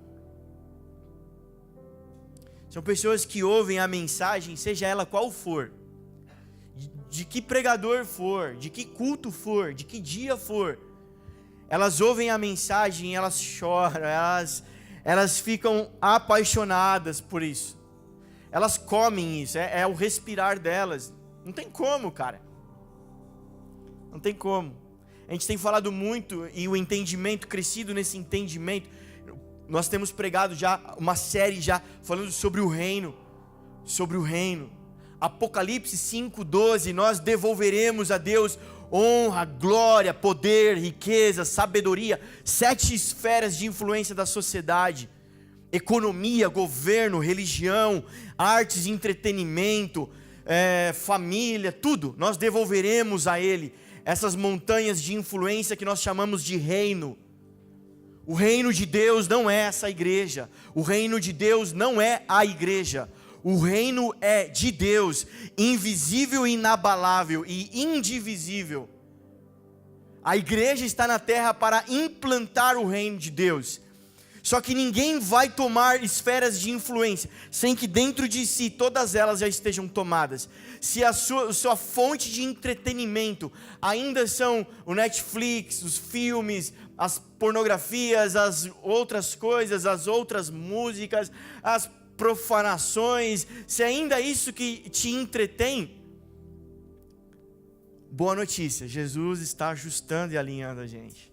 São pessoas que ouvem a mensagem, seja ela qual for, de que pregador for, de que culto for, de que dia for, elas ouvem a mensagem, elas choram, elas ficam apaixonadas por isso. Elas comem isso, é o respirar delas. Não tem como, cara. Não tem como. A gente tem falado muito e o entendimento, crescido nesse entendimento. Nós temos pregado já uma série já falando sobre o reino. Sobre o reino. Apocalipse 5:12, nós devolveremos a Deus honra, glória, poder, riqueza, sabedoria, 7 esferas de influência da sociedade. economia, governo, religião, artes e entretenimento, família, tudo, nós devolveremos a Ele. Essas montanhas de influência que nós chamamos de reino. O reino de Deus não é essa igreja. O reino de Deus não é a igreja. O reino é de Deus, invisível e inabalável e indivisível. A igreja está na terra para implantar o reino de Deus. Só que ninguém vai tomar esferas de influência sem que dentro de si todas elas já estejam tomadas. Se a sua fonte de entretenimento ainda são o Netflix, os filmes, as pornografias, as outras coisas, as outras músicas, as profanações, se ainda é isso que te entretém, boa notícia, Jesus está ajustando e alinhando a gente.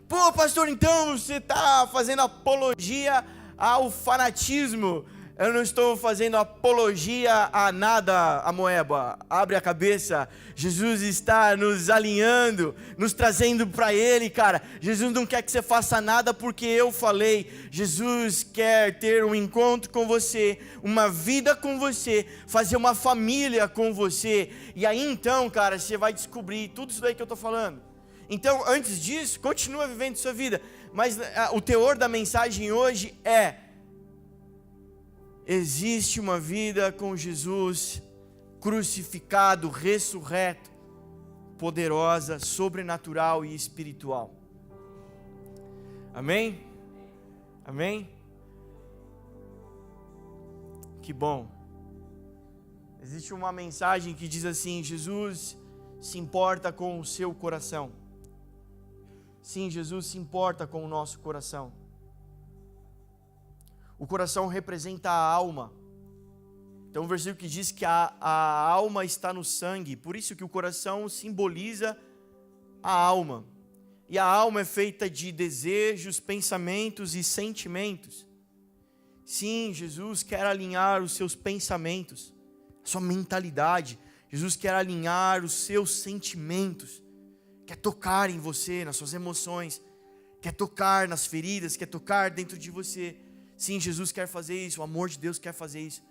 Pô, pastor, então você está fazendo apologia ao fanatismo. Eu não estou fazendo apologia a nada, Amoeba. Abre a cabeça. Jesus está nos alinhando, nos trazendo para Ele, cara. Jesus não quer que você faça nada porque eu falei. Jesus quer ter um encontro com você, uma vida com você, fazer uma família com você. E aí então, cara, você vai descobrir tudo isso daí que eu estou falando. Então, antes disso, continua vivendo sua vida. Mas o teor da mensagem hoje é: existe uma vida com Jesus crucificado, ressurreto, poderosa, sobrenatural e espiritual. Amém? Amém? Que bom. Existe uma mensagem que diz assim: Jesus se importa com o seu coração. Sim, Jesus se importa com o nosso coração. O coração representa a alma. Então o versículo que diz que a alma está no sangue. Por isso que o coração simboliza a alma. E a alma é feita de desejos, pensamentos e sentimentos. Sim, Jesus quer alinhar os seus pensamentos, a sua mentalidade. Jesus quer alinhar os seus sentimentos. Quer tocar em você, nas suas emoções. Quer tocar nas feridas, quer tocar dentro de você. Sim, Jesus quer fazer isso, o amor de Deus quer fazer isso.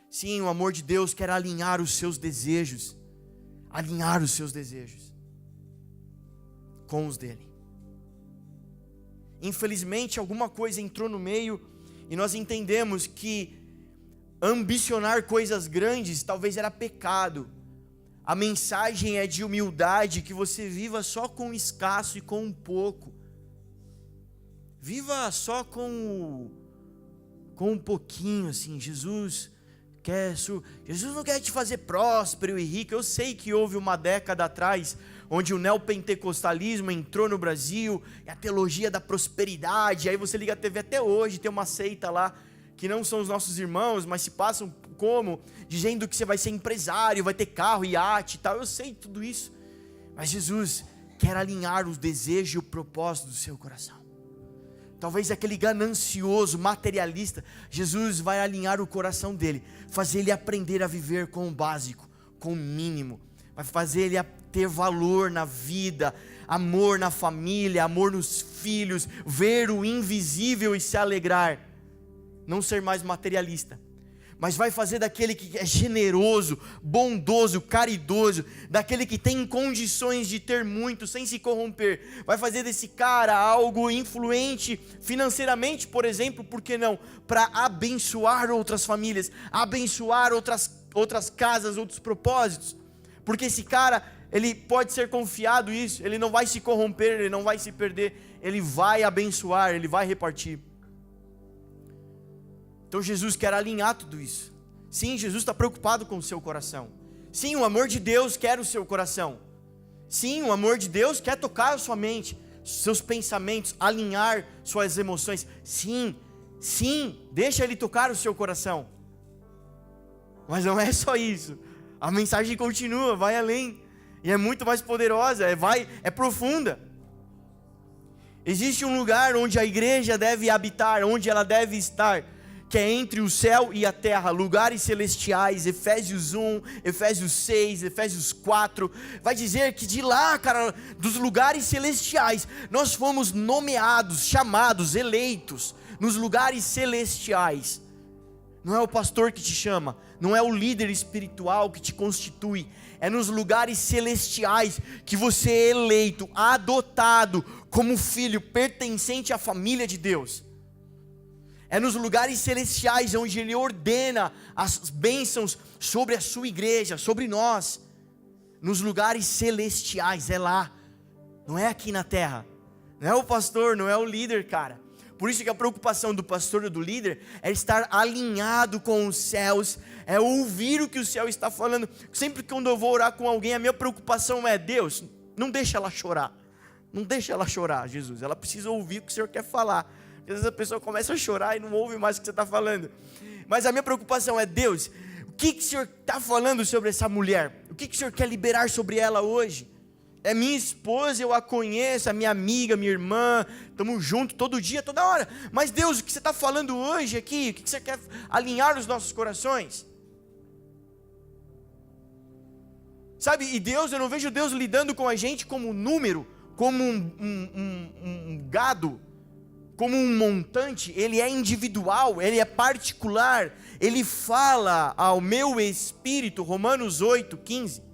Sim, o amor de Deus quer alinhar os seus desejos. Alinhar os seus desejos com os dele. Infelizmente, alguma coisa entrou no meio e nós entendemos que ambicionar coisas grandes talvez era pecado. A mensagem é de humildade, que você viva só com o escasso e com um pouco. Viva só com um pouquinho, assim. Jesus não quer te fazer próspero e rico. Eu sei que houve uma década atrás, onde o neopentecostalismo entrou no Brasil, e a teologia da prosperidade. Aí você liga a TV até hoje, tem uma seita lá, que não são os nossos irmãos, mas se passam como? Dizendo que você vai ser empresário, vai ter carro, iate e tal. Eu sei tudo isso. Mas Jesus quer alinhar os desejos e o propósito do seu coração. Talvez aquele ganancioso, materialista, Jesus vai alinhar o coração dele, fazer ele aprender a viver com o básico, com o mínimo. Vai fazer ele ter valor na vida, amor na família, amor nos filhos, ver o invisível e se alegrar. Não ser mais materialista, mas vai fazer daquele que é generoso, bondoso, caridoso, daquele que tem condições de ter muito sem se corromper. Vai fazer desse cara algo influente financeiramente, por exemplo, por que não? Para abençoar outras famílias, abençoar outras casas, outros propósitos. Porque esse cara, ele pode ser confiado isso, ele não vai se corromper, ele não vai se perder, ele vai abençoar, ele vai repartir. Então Jesus quer alinhar tudo isso. Sim, Jesus está preocupado com o seu coração. Sim, o amor de Deus quer o seu coração. Sim, o amor de Deus quer tocar a sua mente, seus pensamentos, alinhar suas emoções. Sim, deixa Ele tocar o seu coração. Mas não é só isso. A mensagem continua, vai além. E é muito mais poderosa, é profunda. Existe um lugar onde a igreja deve habitar, onde ela deve estar, que é entre o céu e a terra, lugares celestiais, Efésios 1, Efésios 6, Efésios 4, vai dizer que de lá, cara, dos lugares celestiais, nós fomos nomeados, chamados, eleitos, nos lugares celestiais. Não é o pastor que te chama, não é o líder espiritual que te constitui, é nos lugares celestiais que você é eleito, adotado como filho, pertencente à família de Deus. É nos lugares celestiais onde Ele ordena as bênçãos sobre a sua igreja, sobre nós. Nos lugares celestiais, é lá. Não é aqui na terra. Não é o pastor, não é o líder, cara. Por isso que a preocupação do pastor e do líder é estar alinhado com os céus, é ouvir o que o céu está falando. Sempre que quando eu vou orar com alguém, a minha preocupação é: Deus, não deixa ela chorar. Não deixa ela chorar, Jesus. Ela precisa ouvir o que o Senhor quer falar. Às vezes a pessoa começa a chorar e não ouve mais o que você está falando. Mas a minha preocupação é: Deus, o que o Senhor está falando sobre essa mulher? O que o Senhor quer liberar sobre ela hoje? É minha esposa, eu a conheço, é minha amiga, minha irmã, estamos juntos todo dia, toda hora. Mas Deus, o que você está falando hoje aqui? O que você quer alinhar os nossos corações? Sabe, e Deus, eu não vejo Deus lidando com a gente como um número, como um gado, como um montante. Ele é individual, Ele é particular, Ele fala ao meu espírito, Romanos 8:15,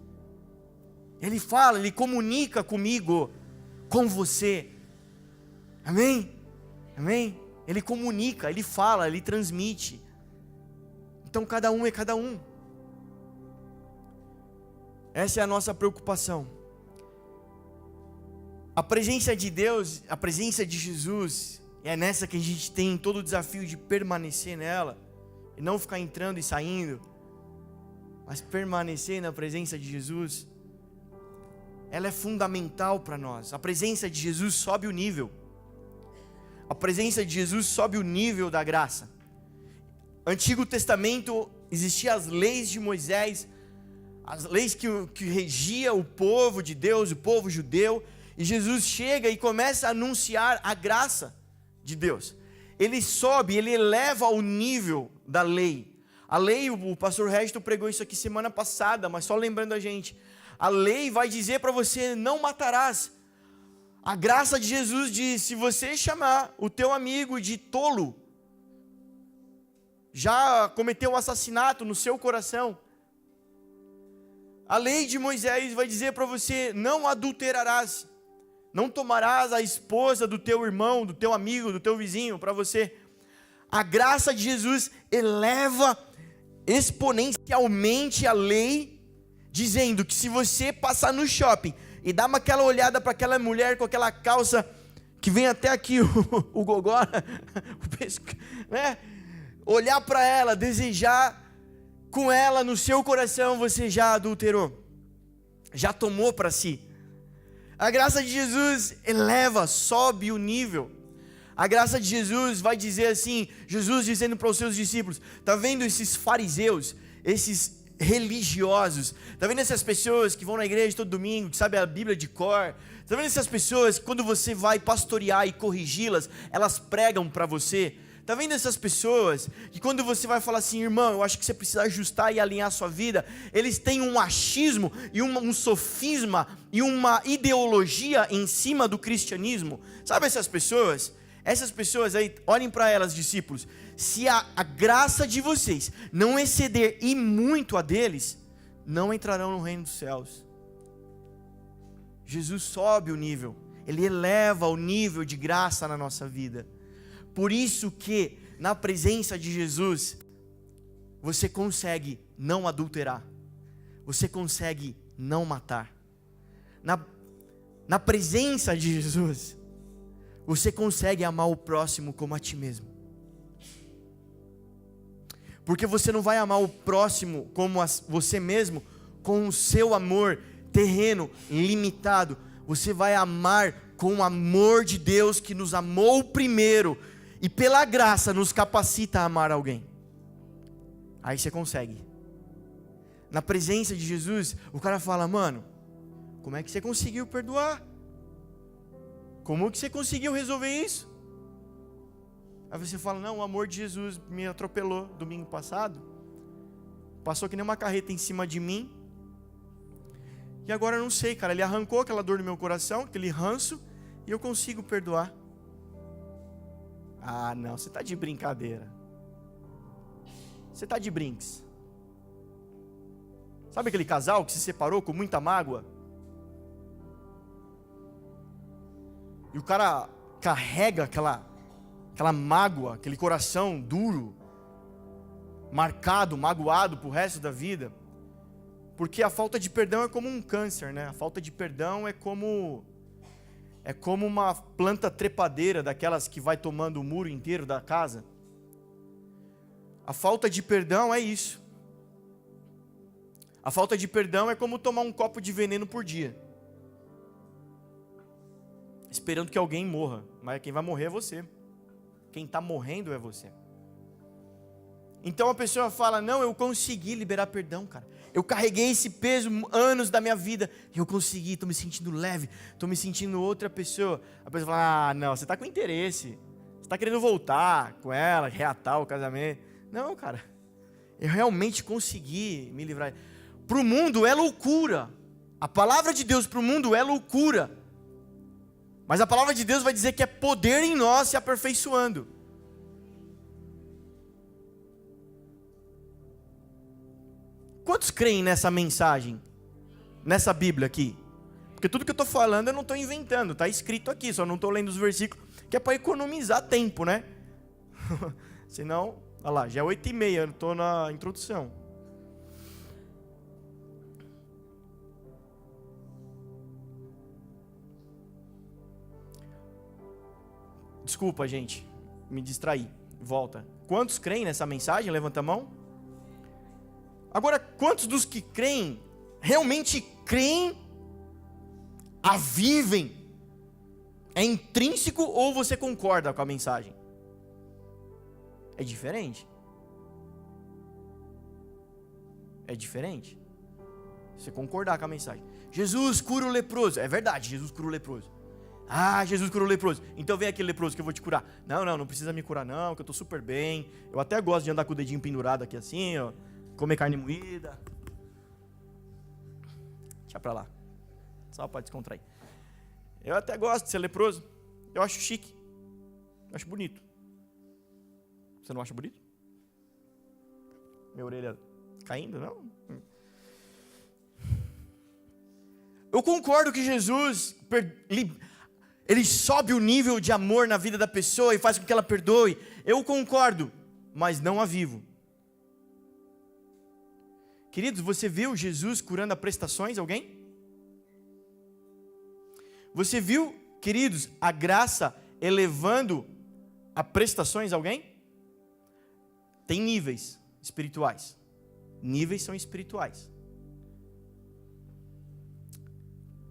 Ele fala, Ele comunica comigo, com você, amém? Amém? Ele comunica, Ele fala, Ele transmite. Então cada um é cada um. Essa é a nossa preocupação. A presença de Deus, a presença de Jesus, é nessa que a gente tem todo o desafio de permanecer nela, e não ficar entrando e saindo, mas permanecer na presença de Jesus. Ela é fundamental para nós. A presença de Jesus sobe o nível. A presença de Jesus sobe o nível da graça. Antigo Testamento existiam as leis de Moisés, as leis que regia o povo de Deus, o povo judeu, e Jesus chega e começa a anunciar a graça de Deus. Ele sobe, ele eleva o nível da lei. A lei, o pastor Resto pregou isso aqui semana passada, mas só lembrando a gente, a lei vai dizer para você: não matarás. A graça de Jesus diz: se você chamar o teu amigo de tolo, já cometeu um assassinato no seu coração. A lei de Moisés vai dizer para você: não adulterarás, não tomarás a esposa do teu irmão, do teu amigo, do teu vizinho para você. A graça de Jesus eleva exponencialmente a lei, dizendo que se você passar no shopping e dar aquela olhada para aquela mulher com aquela calça que vem até aqui o gogó, o pescoço, né? Olhar para ela, desejar com ela no seu coração, você já adulterou, já tomou para si. A graça de Jesus eleva, sobe o nível. A graça de Jesus vai dizer assim, Jesus dizendo para os seus discípulos: está vendo esses fariseus, esses religiosos, está vendo essas pessoas que vão na igreja todo domingo, que sabem a Bíblia de cor, está vendo essas pessoas que quando você vai pastorear e corrigi-las, elas pregam para você? Está vendo essas pessoas que quando você vai falar assim: irmão, eu acho que você precisa ajustar e alinhar a sua vida, eles têm um achismo e um sofisma e uma ideologia em cima do cristianismo? Sabe essas pessoas? Essas pessoas aí, olhem para elas, discípulos. Se a graça de vocês não exceder e muito a deles, não entrarão no reino dos céus. Jesus sobe o nível, Ele eleva o nível de graça na nossa vida. Por isso que na presença de Jesus você consegue não adulterar, você consegue não matar. Na presença de Jesus você consegue amar o próximo como a ti mesmo. Porque você não vai amar o próximo como você mesmo com o seu amor terreno, limitado. Você vai amar com o amor de Deus que nos amou primeiro e pela graça nos capacita a amar alguém. Aí você consegue. Na presença de Jesus, o cara fala: mano, como é que você conseguiu perdoar? Como que você conseguiu resolver isso? Aí você fala, não, o amor de Jesus me atropelou domingo passado. Passou que nem uma carreta em cima de mim. E agora eu não sei, cara, ele arrancou aquela dor do meu coração, aquele ranço, e eu consigo perdoar. Ah, não, você está de brincadeira. Você está de brinks. Sabe aquele casal que se separou com muita mágoa? E o cara carrega aquela mágoa, aquele coração duro, marcado, magoado pro resto da vida. Porque a falta de perdão é como um câncer, né? A falta de perdão é como uma planta trepadeira, daquelas que vai tomando o muro inteiro da casa. A falta de perdão é isso. A falta de perdão é como tomar um copo de veneno por dia, esperando que alguém morra. Mas quem vai morrer é você. Quem está morrendo é você. Então a pessoa fala, não, eu consegui liberar perdão, cara. Eu carreguei esse peso anos da minha vida e eu consegui, estou me sentindo leve, estou me sentindo outra pessoa. A pessoa fala, ah, não, você está com interesse. Você está querendo voltar com ela, reatar o casamento. Não, cara, eu realmente consegui me livrar. Para o mundo é loucura. A palavra de Deus para o mundo é loucura. Mas a palavra de Deus vai dizer que é poder em nós se aperfeiçoando. Quantos creem nessa mensagem? Nessa Bíblia aqui? Porque tudo que eu estou falando eu não estou inventando, está escrito aqui, só não estou lendo os versículos, que é para economizar tempo, né? Senão, olha lá, já é 8h30, eu estou na introdução. Desculpa, gente, me distraí. Volta. Quantos creem nessa mensagem? Levanta a mão. Agora, quantos dos que creem, realmente creem, a vivem? É intrínseco ou você concorda com a mensagem? É diferente. É diferente. Você concordar com a mensagem. Jesus cura o leproso. É verdade, Jesus cura o leproso. Ah, Jesus curou o leproso. Então vem aquele leproso que eu vou te curar. Não precisa me curar não, que eu estou super bem. Eu até gosto de andar com o dedinho pendurado aqui assim, ó. Comer carne moída. Deixa pra lá. Só para descontrair. Eu até gosto de ser leproso. Eu acho chique. Eu acho bonito. Você não acha bonito? Minha orelha caindo, não? Eu concordo que Jesus ele sobe o nível de amor na vida da pessoa e faz com que ela perdoe. Eu concordo, mas não a vivo. Queridos, você viu Jesus curando a prestações? Alguém? Você viu, queridos, a graça elevando a prestações? Alguém? Tem níveis espirituais. Níveis são espirituais.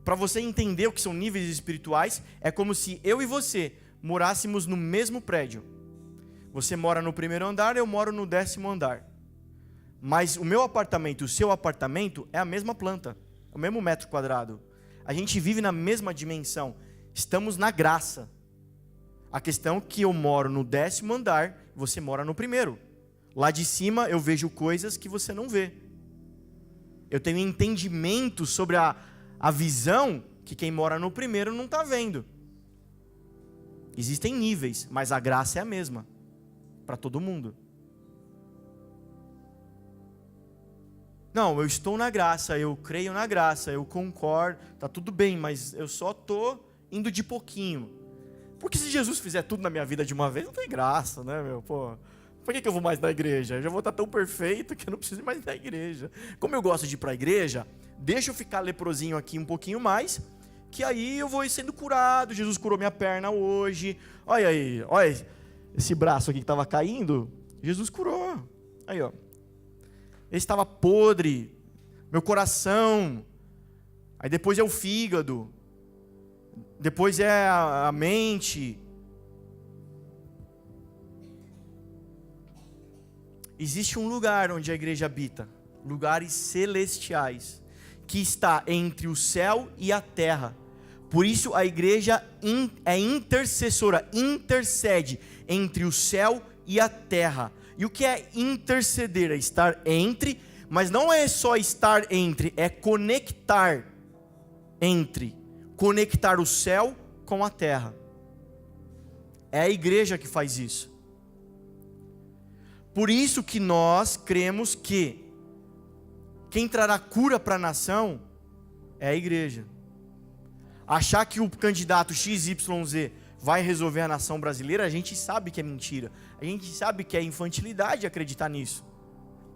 Para você entender o que são níveis espirituais, é como se eu e você morássemos no mesmo prédio. Você mora no primeiro andar, eu moro no 10º andar. Mas o meu apartamento e o seu apartamento é a mesma planta, é o mesmo metro quadrado. A gente vive na mesma dimensão. Estamos na graça. A questão é que eu moro no 10º andar, você mora no primeiro. Lá de cima eu vejo coisas que você não vê. Eu tenho entendimento sobre a visão que quem mora no primeiro não está vendo. Existem níveis, mas a graça é a mesma para todo mundo. Não, eu estou na graça, eu creio na graça, eu concordo, tá tudo bem, mas eu só estou indo de pouquinho. Porque se Jesus fizer tudo na minha vida de uma vez, não tem graça, né, meu? Pô, por que eu vou mais na igreja? Eu já vou estar tão perfeito que eu não preciso mais ir na igreja. Como eu gosto de ir para a igreja, deixa eu ficar leprosinho aqui um pouquinho mais, que aí eu vou sendo curado. Jesus curou minha perna hoje. Olha aí, olha esse braço aqui que estava caindo, Jesus curou. Aí, ó. Ele estava podre, meu coração. Aí depois é o fígado. Depois é a mente. Existe um lugar onde a igreja habita, lugares celestiais, que está entre o céu e a terra. Por isso a igreja é intercessora, intercede entre o céu e a terra. E o que é interceder? É estar entre, mas não é só estar entre, é conectar entre, conectar o céu com a terra. É a igreja que faz isso. Por isso que nós cremos que quem trará cura para a nação é a igreja. Achar que o candidato XYZ vai resolver a nação brasileira, a gente sabe que é mentira. A gente sabe que é infantilidade acreditar nisso.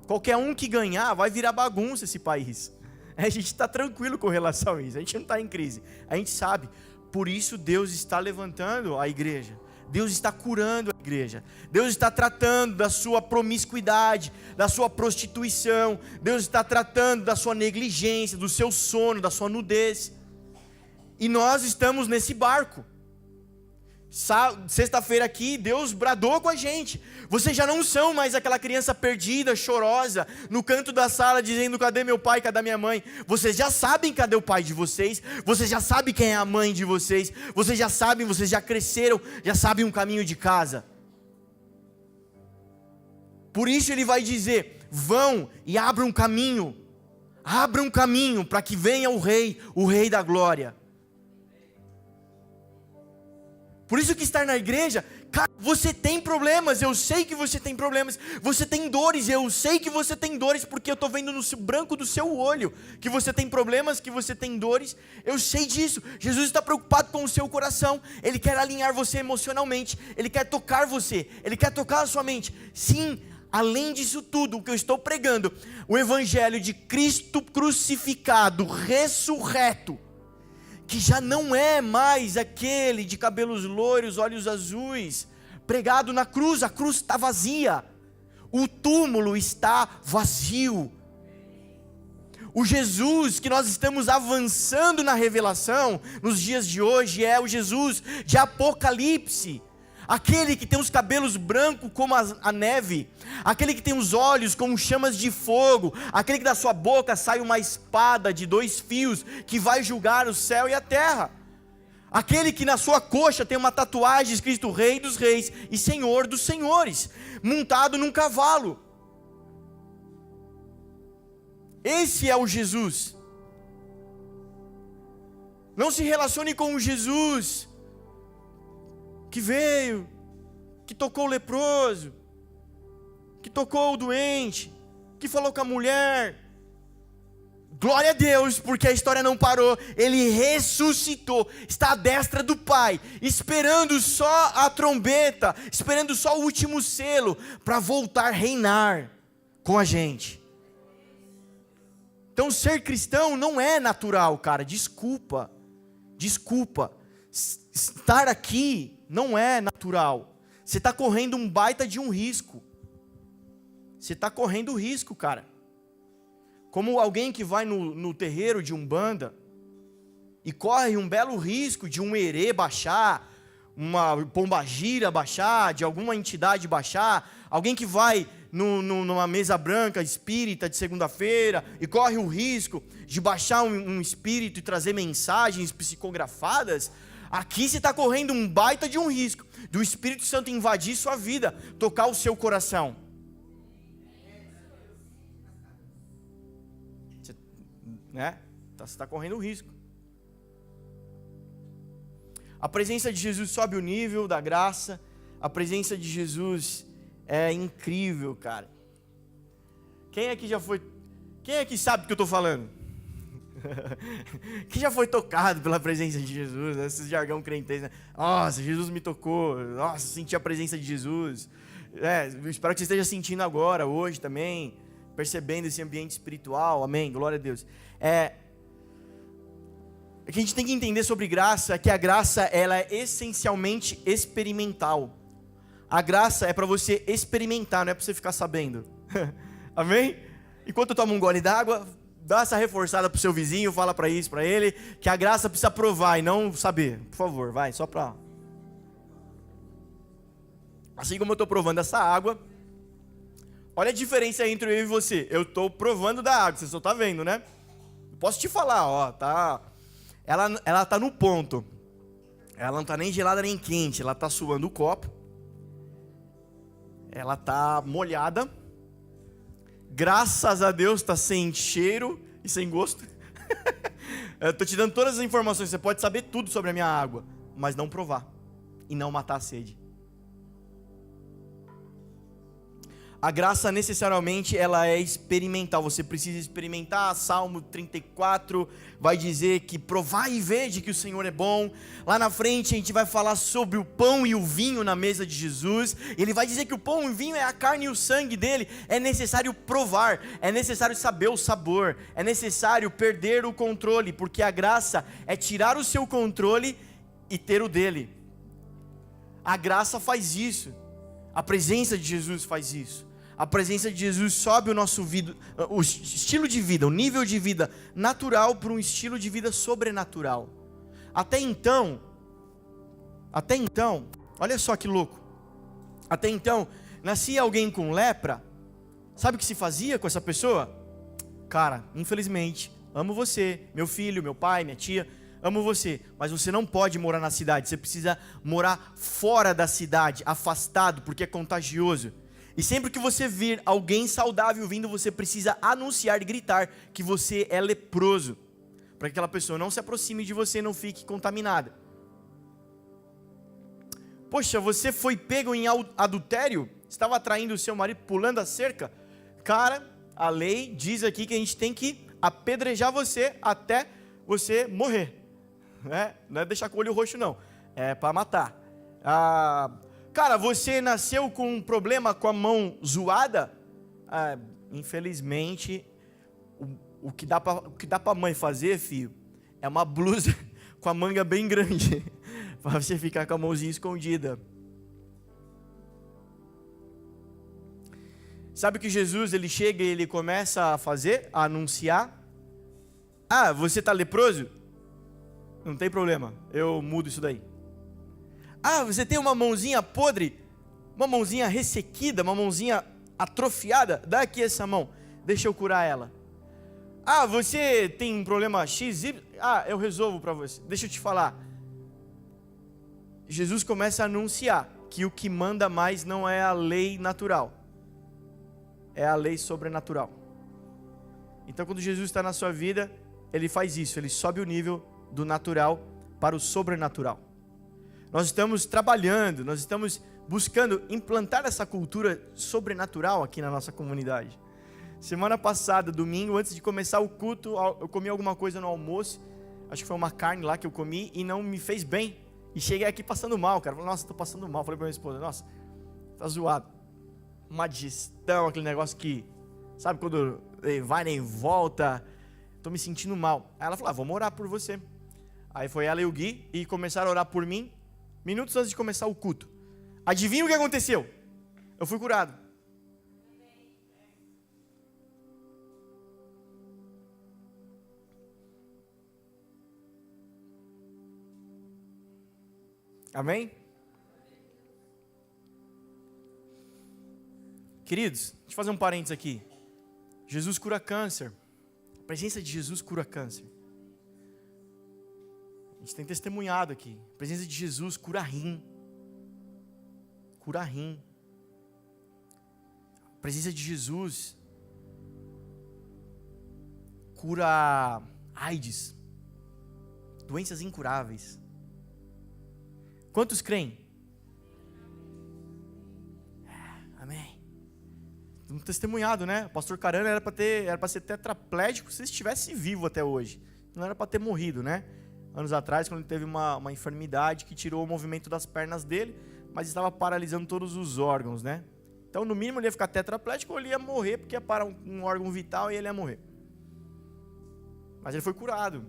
Qualquer um que ganhar vai virar bagunça esse país. A gente está tranquilo com relação a isso, a gente não está em crise. A gente sabe. Por isso Deus está levantando a igreja. Deus está curando a igreja. Deus está tratando da sua promiscuidade, da sua prostituição. Deus está tratando da sua negligência, do seu sono, da sua nudez. E nós estamos nesse barco. Sexta-feira aqui, Deus bradou com a gente. Vocês já não são mais aquela criança perdida, chorosa, no canto da sala dizendo: cadê meu pai, cadê minha mãe? Vocês já sabem cadê o pai de vocês. Vocês já sabem quem é a mãe de vocês. Vocês já sabem, vocês já cresceram, já sabem um caminho de casa. Por isso ele vai dizer: vão e abram um caminho. Abram um caminho para que venha o rei da glória. Por isso que estar na igreja, cara, você tem problemas, eu sei que você tem problemas, você tem dores, eu sei que você tem dores, porque eu estou vendo no branco do seu olho, que você tem problemas, que você tem dores, eu sei disso. Jesus está preocupado com o seu coração, Ele quer alinhar você emocionalmente, Ele quer tocar você, Ele quer tocar a sua mente. Sim, além disso tudo, o que eu estou pregando, o evangelho de Cristo crucificado, ressurreto, que já não é mais aquele de cabelos loiros, olhos azuis, pregado na cruz. A cruz está vazia, o túmulo está vazio. O Jesus que nós estamos avançando na revelação, nos dias de hoje, é o Jesus de Apocalipse. Aquele que tem os cabelos brancos como a neve, aquele que tem os olhos como chamas de fogo, aquele que da sua boca sai uma espada de 2 fios, que vai julgar o céu e a terra, aquele que na sua coxa tem uma tatuagem escrito Rei dos Reis e Senhor dos Senhores, montado num cavalo. Esse é o Jesus. Não se relacione com o Jesus que veio, que tocou o leproso, que tocou o doente, que falou com a mulher. Glória a Deus, porque a história não parou. Ele ressuscitou, está à destra do Pai, esperando só a trombeta, esperando só o último selo, para voltar a reinar com a gente. Então ser cristão não é natural, cara, desculpa. Estar aqui não é natural. Você está correndo um baita de um risco. Você está correndo risco, cara. Como alguém que vai no terreiro de Umbanda e corre um belo risco de um herê baixar, uma pombagira baixar, de alguma entidade baixar. Alguém que vai numa mesa branca espírita de segunda-feira e corre o risco de baixar um espírito e trazer mensagens psicografadas. Aqui você está correndo um baita de um risco, do Espírito Santo invadir sua vida, tocar o seu coração. Você está correndo um risco. A presença de Jesus sobe o nível da graça. A presença de Jesus é incrível, cara. Quem aqui sabe do que eu estou falando? Quem já foi tocado pela presença de Jesus, né? Esses jargão crentez, né? Nossa, Jesus me tocou. Nossa, senti a presença de Jesus. Eu espero que você esteja sentindo agora, hoje também, percebendo esse ambiente espiritual. Amém, glória a Deus. O que a gente tem que entender sobre graça é que a graça, ela é essencialmente experimental. A graça é para você experimentar, não é para você ficar sabendo. Amém? Enquanto eu tomo um gole d'água, dá essa reforçada pro seu vizinho, fala para ele, que a graça precisa provar e não saber. Por favor, vai, só para... Assim como eu estou provando essa água, olha a diferença entre eu e você. Eu estou provando da água, você só está vendo, né? Posso te falar, ó, tá... ela tá no ponto. Ela não tá nem gelada nem quente, ela tá suando o copo. Ela tá molhada. Graças a Deus tá sem cheiro e sem gosto. Eu tô te dando todas as informações, você pode saber tudo sobre a minha água, mas não provar e não matar a sede. A graça necessariamente ela é experimental, você precisa experimentar. Salmo 34 vai dizer que provai e vede que o Senhor é bom. Lá na frente a gente vai falar sobre o pão e o vinho na mesa de Jesus. Ele vai dizer que o pão e o vinho é a carne e o sangue dele. É necessário provar, é necessário saber o sabor, é necessário perder o controle, porque a graça é tirar o seu controle e ter o dele. A graça faz isso, a presença de Jesus faz isso. A presença de Jesus sobe o estilo de vida, o nível de vida natural para um estilo de vida sobrenatural. Até então, olha só que louco. Até então, nascia alguém com lepra, sabe o que se fazia com essa pessoa? Cara, infelizmente, amo você, meu filho, meu pai, minha tia, amo você, mas você não pode morar na cidade, você precisa morar fora da cidade, afastado, porque é contagioso. E sempre que você vir alguém saudável vindo, você precisa anunciar e gritar que você é leproso, para que aquela pessoa não se aproxime de você e não fique contaminada. Poxa, você foi pego em adultério? Estava traindo o seu marido, pulando a cerca? Cara, a lei diz aqui que a gente tem que apedrejar você até você morrer. Não é deixar com o olho roxo não, é para matar. Cara, você nasceu com um problema com a mão zoada? Infelizmente, o que dá para a mãe fazer, filho, é uma blusa com a manga bem grande, para você ficar com a mãozinha escondida. Sabe que Jesus, ele chega e ele começa a fazer, a anunciar? Você está leproso? Não tem problema, eu mudo isso daí. Você tem uma mãozinha podre, uma mãozinha ressequida, uma mãozinha atrofiada? Dá aqui essa mão, deixa eu curar ela. Você tem um problema X, Y? Eu resolvo para você. Deixa eu te falar. Jesus começa a anunciar que o que manda mais não é a lei natural, é a lei sobrenatural. Então quando Jesus está na sua vida, ele faz isso, ele sobe o nível do natural para o sobrenatural. Nós estamos trabalhando, nós estamos buscando implantar essa cultura sobrenatural aqui na nossa comunidade. Semana passada, domingo, antes de começar o culto, eu comi alguma coisa no almoço, acho que foi uma carne lá que eu comi e não me fez bem. E cheguei aqui passando mal, cara. Falei, nossa, tô passando mal. Falei pra minha esposa, nossa, tá zoado. Uma digestão, aquele negócio que, sabe quando vai nem volta, tô me sentindo mal. Aí ela falou, vamos orar por você. Aí foi ela e o Gui e começaram a orar por mim. Minutos antes de começar o culto. Adivinha o que aconteceu? Eu fui curado. Amém? Queridos, deixa eu fazer um parênteses aqui. Jesus cura câncer. A presença de Jesus cura câncer. A gente tem testemunhado aqui. A presença de Jesus cura rim. Cura rim. A presença de Jesus cura AIDS. Doenças incuráveis. Quantos creem? Amém. Um testemunhado, né? O pastor Carana era para ser tetraplégico se estivesse vivo até hoje. Não era para ter morrido, né? Anos atrás, quando ele teve uma enfermidade que tirou o movimento das pernas dele, mas estava paralisando todos os órgãos, né? Então, no mínimo, ele ia ficar tetraplégico ou ele ia morrer, porque ia parar um órgão vital e ele ia morrer. Mas ele foi curado.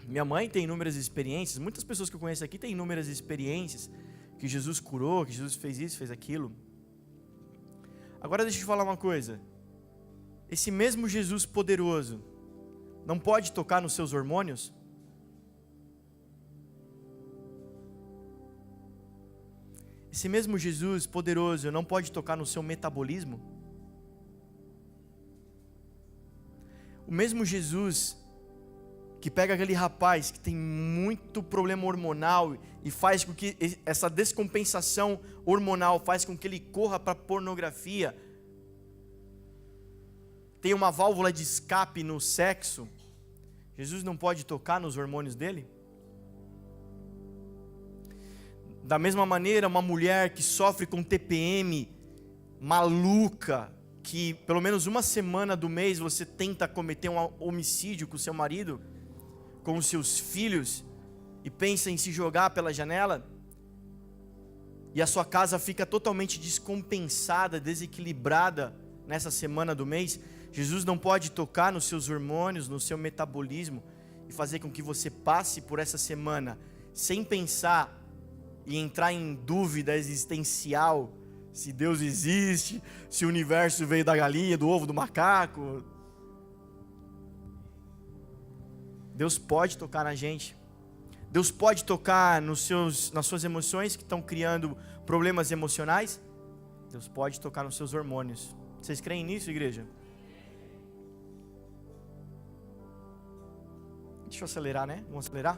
Minha mãe tem inúmeras experiências, muitas pessoas que eu conheço aqui têm inúmeras experiências, que Jesus curou, que Jesus fez isso, fez aquilo. Agora deixa eu te falar uma coisa. Esse mesmo Jesus poderoso não pode tocar nos seus hormônios? Esse mesmo Jesus poderoso não pode tocar no seu metabolismo? O mesmo Jesus que pega aquele rapaz que tem muito problema hormonal e faz com que essa descompensação hormonal faz com que ele corra para pornografia, tem uma válvula de escape no sexo, Jesus não pode tocar nos hormônios dele? Da mesma maneira, uma mulher que sofre com TPM maluca, que pelo menos uma semana do mês você tenta cometer um homicídio com seu marido, com os seus filhos, e pensa em se jogar pela janela, e a sua casa fica totalmente descompensada, desequilibrada nessa semana do mês, Jesus não pode tocar nos seus hormônios, no seu metabolismo, e fazer com que você passe por essa semana sem pensar e entrar em dúvida existencial, se Deus existe, se o universo veio da galinha, do ovo do macaco. Deus pode tocar na gente. Deus pode tocar nas suas emoções que estão criando problemas emocionais. Deus pode tocar nos seus hormônios. Vocês creem nisso, igreja? Deixa eu acelerar, né? Vamos acelerar?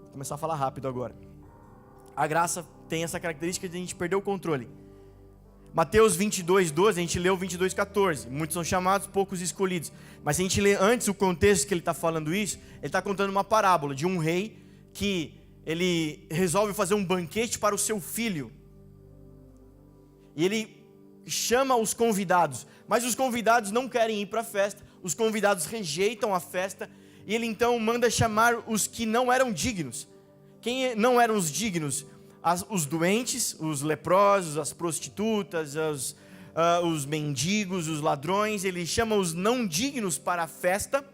Vou começar a falar rápido agora. A graça tem essa característica de a gente perder o controle. Mateus 22:12, a gente leu 22:14. Muitos são chamados, poucos escolhidos. Mas se a gente lê antes o contexto que ele está falando isso, ele está contando uma parábola de um rei que ele resolve fazer um banquete para o seu filho. E ele chama os convidados, mas os convidados não querem ir para a festa, os convidados rejeitam a festa, e ele então manda chamar os que não eram dignos. Quem não eram os dignos? Os doentes, os leprosos, as prostitutas, os mendigos, os ladrões. Ele chama os não dignos para a festa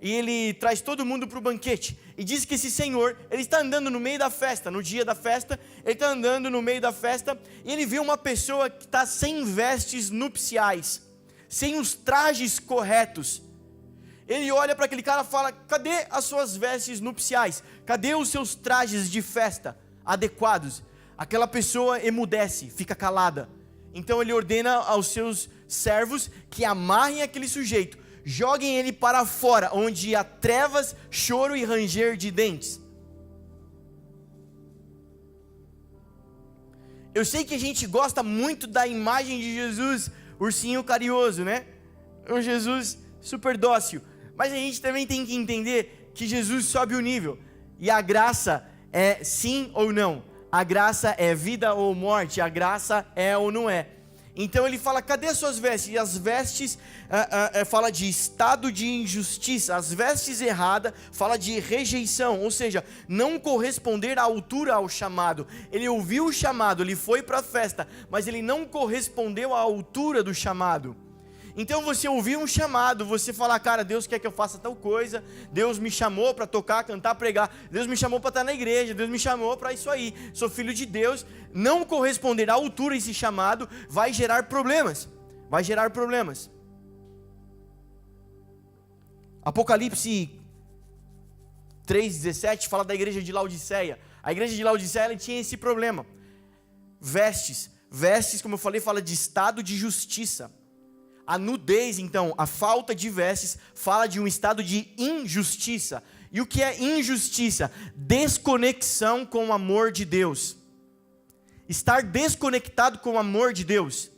e ele traz todo mundo para o banquete. E diz que esse senhor, ele está andando no meio da festa, no dia da festa, ele está andando no meio da festa e ele vê uma pessoa que está sem vestes nupciais, sem os trajes corretos. Ele olha para aquele cara e fala: cadê as suas vestes nupciais? Cadê os seus trajes de festa adequados? Aquela pessoa emudece, fica calada. Então ele ordena aos seus servos que amarrem aquele sujeito, joguem ele para fora, onde há trevas, choro e ranger de dentes. Eu sei que a gente gosta muito da imagem de Jesus, ursinho carinhoso, né? O Jesus super dócil. Mas a gente também tem que entender que Jesus sobe o nível. E a graça é sim ou não. A graça é vida ou morte. A graça é ou não é. Então ele fala: cadê as suas vestes? E as vestes fala de estado de injustiça. As vestes erradas fala de rejeição, ou seja, não corresponder à altura ao chamado. Ele ouviu o chamado, ele foi para a festa, mas ele não correspondeu à altura do chamado. Então você ouvir um chamado, você falar: cara, Deus quer que eu faça tal coisa, Deus me chamou para tocar, cantar, pregar, Deus me chamou para estar na igreja, Deus me chamou para isso aí, sou filho de Deus. Não corresponder à altura esse chamado vai gerar problemas, Apocalipse 3:17 fala da igreja de Laodiceia. A igreja de Laodiceia, ela tinha esse problema. Vestes, como eu falei, fala de estado de justiça. A nudez, então, a falta de vestes, fala de um estado de injustiça. E o que é injustiça? Desconexão com o amor de Deus. Estar desconectado com o amor de Deus.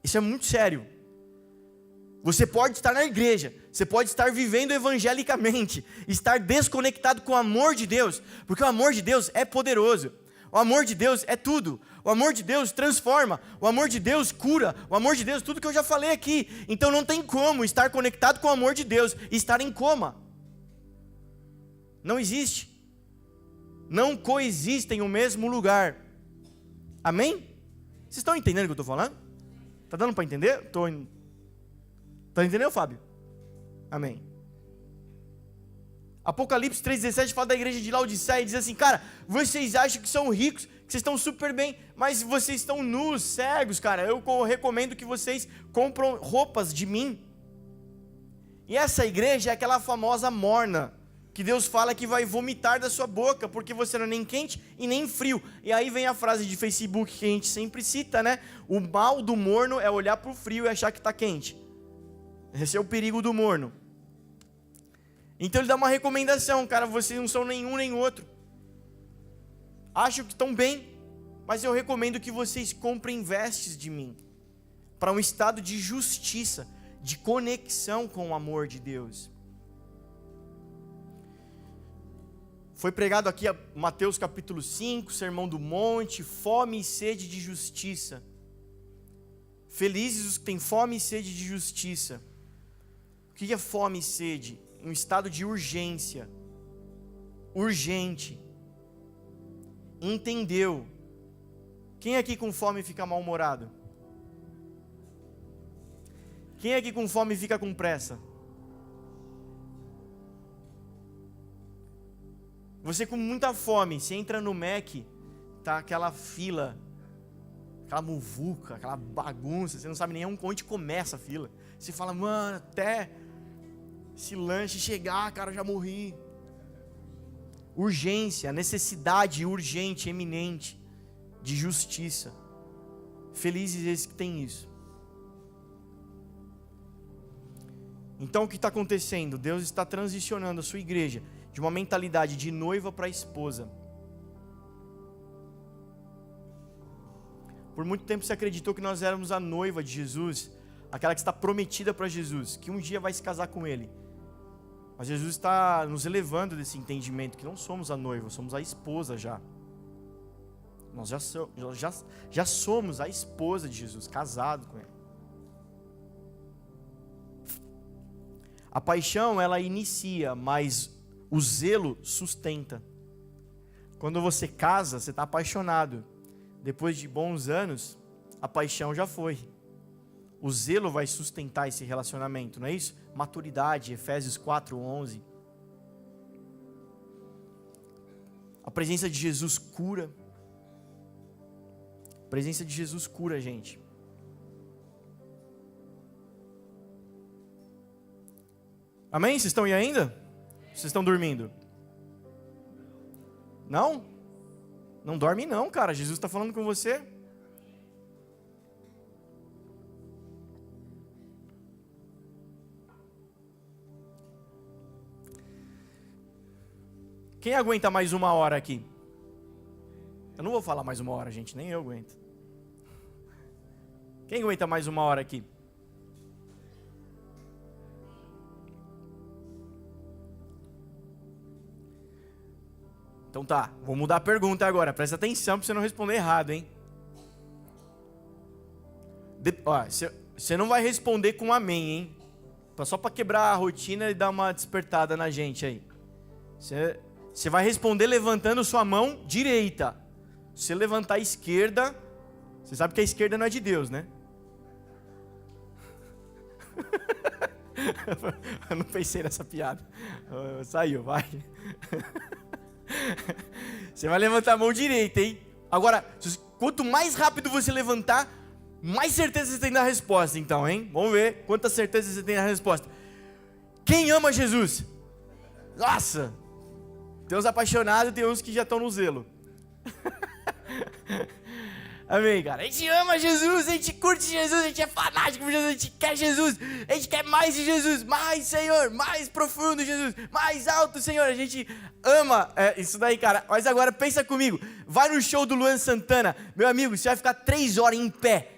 Isso é muito sério. Você pode estar na igreja, você pode estar vivendo evangelicamente, estar desconectado com o amor de Deus, porque o amor de Deus é poderoso. O amor de Deus é tudo. O amor de Deus transforma. O amor de Deus cura. O amor de Deus, tudo que eu já falei aqui. Então não tem como estar conectado com o amor de Deus e estar em coma. Não existe. Não coexistem no mesmo lugar. Amém? Vocês estão entendendo o que eu estou falando? Está dando para entender? Está entendendo, Fábio? Amém. Apocalipse 3:17 fala da igreja de Laodiceia e diz assim: cara, vocês acham que são ricos, que vocês estão super bem, mas vocês estão nus, cegos, cara. Eu recomendo que vocês compram roupas de mim. E essa igreja é aquela famosa morna, que Deus fala que vai vomitar da sua boca, porque você não é nem quente e nem frio. E aí vem a frase de Facebook que a gente sempre cita, né? O mal do morno é olhar para o frio e achar que está quente. Esse é o perigo do morno. Então ele dá uma recomendação, cara, vocês não são nenhum nem outro. Acho que estão bem, mas eu recomendo que vocês comprem vestes de mim, para um estado de justiça, de conexão com o amor de Deus. Foi pregado aqui Mateus capítulo 5, Sermão do Monte, fome e sede de justiça. Felizes os que têm fome e sede de justiça. O que é fome e sede? Um estado de urgência. Urgente. Entendeu? Quem aqui com fome fica mal-humorado? Quem aqui com fome fica com pressa? Você com muita fome, você entra no Mac, tá aquela fila, aquela muvuca, aquela bagunça, você não sabe nem onde começa a fila. Você fala, mano, até esse lanche chegar, cara, eu já morri. Urgência, necessidade urgente, eminente, de justiça. Felizes esses que têm isso. Então o que está acontecendo? Deus está transicionando a sua igreja de uma mentalidade de noiva para esposa. Por muito tempo você acreditou que nós éramos a noiva de Jesus, aquela que está prometida para Jesus, que um dia vai se casar com Ele. Mas Jesus está nos elevando desse entendimento, que não somos a noiva, somos a esposa já. Nós já somos a esposa de Jesus, casado com Ele. A paixão, ela inicia, mas o zelo sustenta. Quando você casa, você está apaixonado. Depois de bons anos, a paixão já foi. O zelo vai sustentar esse relacionamento, não é isso? Maturidade, Efésios 4:11. A presença de Jesus cura. A presença de Jesus cura, gente. Amém? Vocês estão aí ainda? Vocês estão dormindo? Não? Não dorme não, cara. Jesus está falando com você. Quem aguenta mais 1 hora aqui? Eu não vou falar mais 1 hora, gente. Nem eu aguento. Quem aguenta mais 1 hora aqui? Então tá, vou mudar a pergunta agora. Presta atenção para você não responder errado, hein? Você não vai responder com amém, hein? Só para quebrar a rotina e dar uma despertada na gente aí. Você vai responder levantando sua mão direita. Se você levantar a esquerda, você sabe que a esquerda não é de Deus, né? Eu não pensei nessa piada. Saiu, vai. Você vai levantar a mão direita, hein? Agora, quanto mais rápido você levantar, mais certeza você tem da resposta, então, hein? Vamos ver quanta certeza você tem da resposta. Quem ama Jesus? Nossa! Tem uns apaixonados, tem uns que já estão no zelo. Amém, cara. A gente ama Jesus, a gente curte Jesus, a gente é fanático por Jesus, a gente quer Jesus, a gente quer mais de Jesus, mais Senhor, mais profundo Jesus, mais alto Senhor, a gente ama isso daí, cara. Mas agora pensa comigo, vai no show do Luan Santana, meu amigo, você vai ficar 3 horas em pé,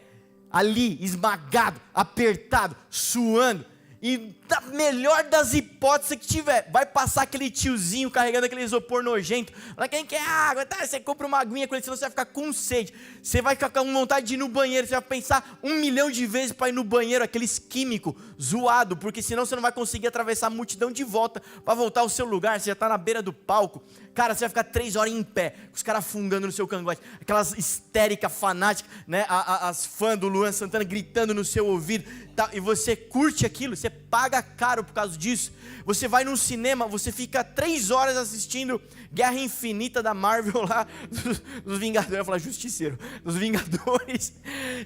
ali, esmagado, apertado, suando, e na melhor das hipóteses que tiver, vai passar aquele tiozinho carregando aquele isopor nojento. Fala, quem quer água? Tá, você compra uma aguinha com ele, senão você vai ficar com sede. Você vai ficar com vontade de ir no banheiro. Você vai pensar 1 milhão de vezes para ir no banheiro, aqueles químicos zoado, porque senão você não vai conseguir atravessar a multidão de volta para voltar ao seu lugar. Você já está na beira do palco. Cara, você vai ficar 3 horas em pé, com os caras fungando no seu cangote, aquelas histéricas fanáticas, né? As fãs do Luan Santana gritando no seu ouvido, tá? E você curte aquilo, você paga caro por causa disso. Você vai num cinema, você fica 3 horas assistindo Guerra Infinita da Marvel lá, dos Vingadores, eu ia falar Justiceiro, dos Vingadores.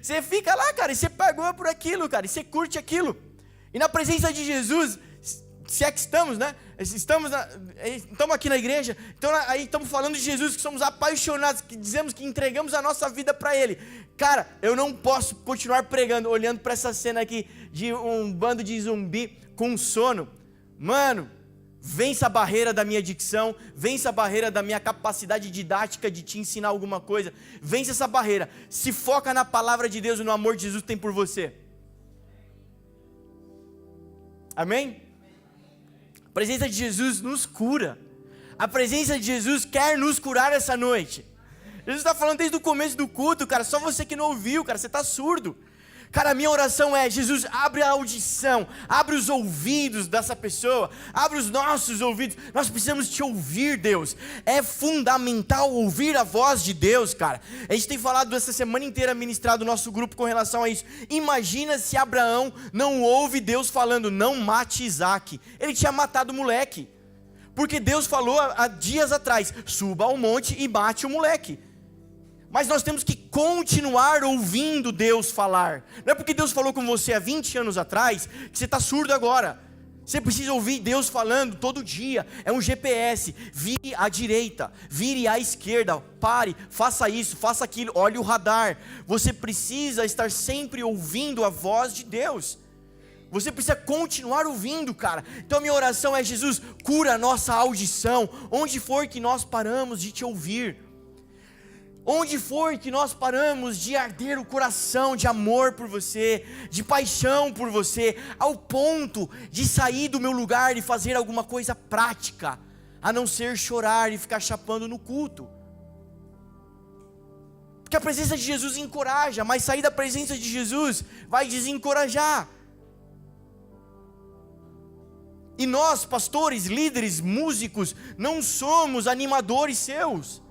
Você fica lá, cara, e você pagou por aquilo, cara, e você curte aquilo. E na presença de Jesus, se é que estamos, né? Estamos aqui na igreja, então aí estamos falando de Jesus, que somos apaixonados, que dizemos que entregamos a nossa vida para Ele. Cara, eu não posso continuar pregando, olhando para essa cena aqui de um bando de zumbi com sono. Mano, Vença a barreira da minha dicção, vença a barreira da minha capacidade didática de te ensinar alguma coisa. Vença essa barreira. Se foca na palavra de Deus e no amor de Jesus que tem por você. Amém? A presença de Jesus nos cura. A presença de Jesus quer nos curar essa noite. Jesus está falando desde o começo do culto, cara. Só você que não ouviu, cara. Você está surdo. Cara, a minha oração é: Jesus, abre a audição, abre os ouvidos dessa pessoa, abre os nossos ouvidos. Nós precisamos te ouvir, Deus. É fundamental ouvir a voz de Deus, cara. A gente tem falado essa semana inteira, ministrado o nosso grupo com relação a isso. Imagina se Abraão não ouve Deus falando: não mate Isaac. Ele tinha matado o moleque, porque Deus falou há dias atrás: suba ao monte e mate o moleque. Mas nós temos que continuar ouvindo Deus falar. Não é porque Deus falou com você há 20 anos atrás que você está surdo agora. Você precisa ouvir Deus falando todo dia. É um GPS. Vire à direita, vire à esquerda, pare, faça isso, faça aquilo, olhe o radar. Você precisa estar sempre ouvindo a voz de Deus. Você precisa continuar ouvindo, cara. Então a minha oração é: Jesus, cura a nossa audição. Onde for que nós paramos de te ouvir, onde for que nós paramos de arder o coração de amor por você, de paixão por você, ao ponto de sair do meu lugar e fazer alguma coisa prática, a não ser chorar e ficar chapando no culto. Porque a presença de Jesus encoraja, mas sair da presença de Jesus vai desencorajar. E nós, pastores, líderes, músicos, não somos animadores seus,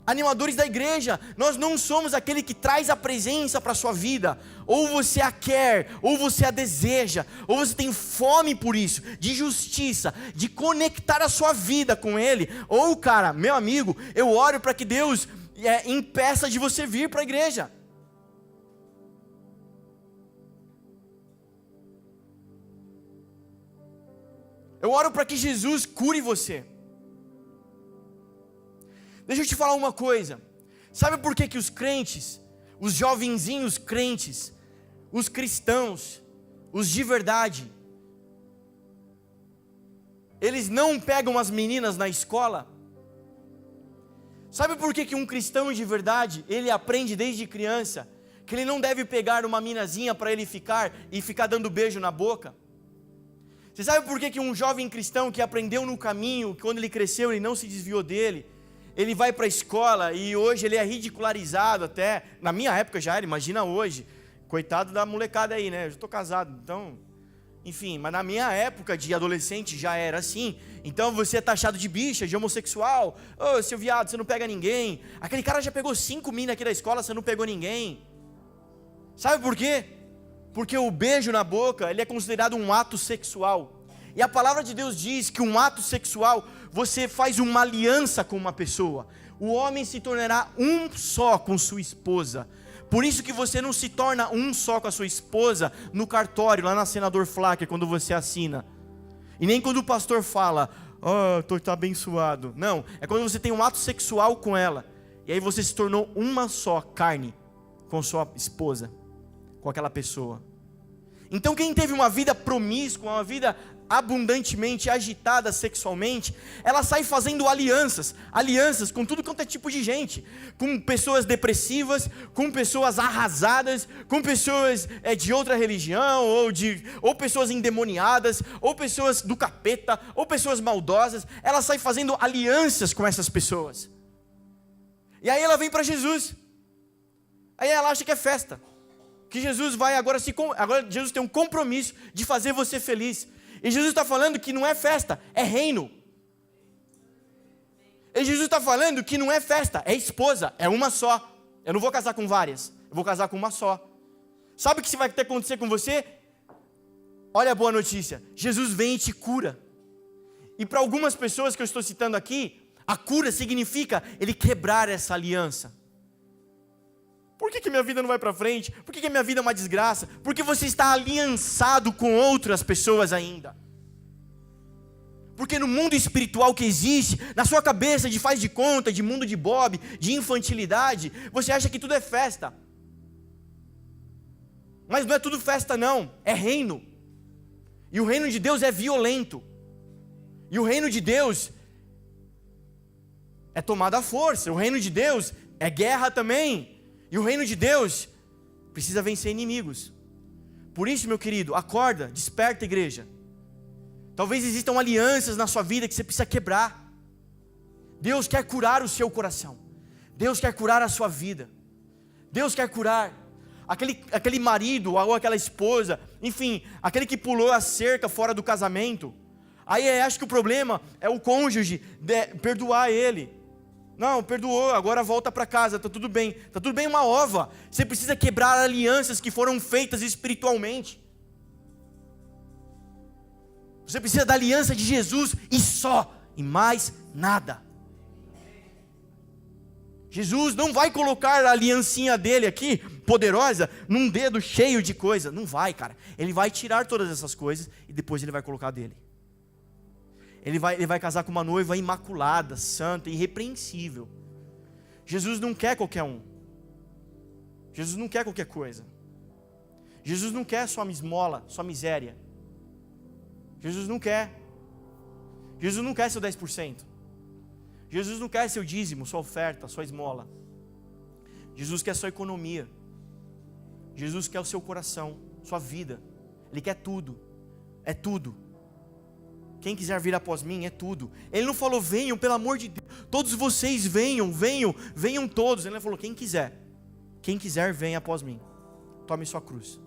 animadores da igreja. Nós não somos aquele que traz a presença para a sua vida. Ou você a quer, ou você a deseja, ou você tem fome por isso, de justiça, de conectar a sua vida com Ele. Ou, cara, meu amigo, eu oro para que Deus impeça de você vir para a igreja. Eu oro para que Jesus cure você. Deixa eu te falar uma coisa. Sabe por que os crentes, os jovenzinhos crentes, os cristãos, os de verdade, eles não pegam as meninas na escola? Sabe por que um cristão de verdade, ele aprende desde criança que ele não deve pegar uma minazinha para ele ficar e ficar dando beijo na boca? Você sabe por que um jovem cristão que aprendeu no caminho, que quando ele cresceu ele não se desviou dele, ele vai para a escola e hoje ele é ridicularizado até, na minha época já era, imagina hoje, coitado da molecada aí, né, eu já estou casado, então, enfim, mas na minha época de adolescente já era assim. Então você é taxado de bicha, de homossexual, ô seu viado, você não pega ninguém, aquele cara já pegou 5 minas aqui da escola, você não pegou ninguém. Sabe por quê? Porque o beijo na boca, ele é considerado um ato sexual, e a palavra de Deus diz que um ato sexual, você faz uma aliança com uma pessoa. O homem se tornará um só com sua esposa. Por isso que você não se torna um só com a sua esposa no cartório, lá na Senador Flacker, quando você assina. E nem quando o pastor fala: estou abençoado. Não, é quando você tem um ato sexual com ela. E aí você se tornou uma só carne com sua esposa, com aquela pessoa. Então quem teve uma vida promíscua, uma vida abundantemente agitada sexualmente, ela sai fazendo alianças com tudo quanto é tipo de gente, com pessoas depressivas, com pessoas arrasadas, com pessoas de outra religião, ou pessoas endemoniadas, ou pessoas do capeta, ou pessoas maldosas. Ela sai fazendo alianças com essas pessoas, e aí ela vem para Jesus, aí ela acha que é festa, que Jesus vai agora Jesus tem um compromisso de fazer você feliz. E Jesus está falando que não é festa, é reino. E Jesus está falando que não é festa, é esposa, é uma só. Eu não vou casar com várias, eu vou casar com uma só. Sabe o que vai acontecer com você? Olha a boa notícia, Jesus vem e te cura. E para algumas pessoas que eu estou citando aqui, a cura significa ele quebrar essa aliança. Por que minha vida não vai para frente? Por que minha vida é uma desgraça? Porque você está aliançado com outras pessoas ainda. Porque no mundo espiritual que existe, na sua cabeça de faz de conta, de mundo de Bob, de infantilidade, você acha que tudo é festa. Mas não é tudo festa não, é reino. E o reino de Deus é violento. E o reino de Deus é tomada à força. O reino de Deus é guerra também. E o reino de Deus precisa vencer inimigos. Por isso, meu querido, acorda, desperta, igreja. Talvez existam alianças na sua vida que você precisa quebrar. Deus quer curar o seu coração. Deus quer curar a sua vida. Deus quer curar aquele marido ou aquela esposa, enfim, aquele que pulou a cerca fora do casamento. Aí acho que o problema é o cônjuge perdoar ele. Não, perdoou, agora volta para casa, está tudo bem uma ova. Você precisa quebrar alianças que foram feitas espiritualmente. Você precisa da aliança de Jesus e só, e mais nada. Jesus não vai colocar a aliancinha dele aqui, poderosa, num dedo cheio de coisa. Não vai, cara. Ele vai tirar todas essas coisas e depois ele vai colocar dele. Ele vai casar com uma noiva imaculada, santa, irrepreensível. Jesus não quer qualquer um. Jesus não quer qualquer coisa. Jesus não quer sua esmola, sua miséria. Jesus não quer. Jesus não quer seu 10%. Jesus não quer seu dízimo, sua oferta, sua esmola. Jesus quer sua economia. Jesus quer o seu coração, sua vida. Ele quer tudo. É tudo. Quem quiser vir após mim é tudo. Ele não falou venham, pelo amor de Deus, todos vocês venham todos. Ele falou quem quiser venha após mim, tome sua cruz.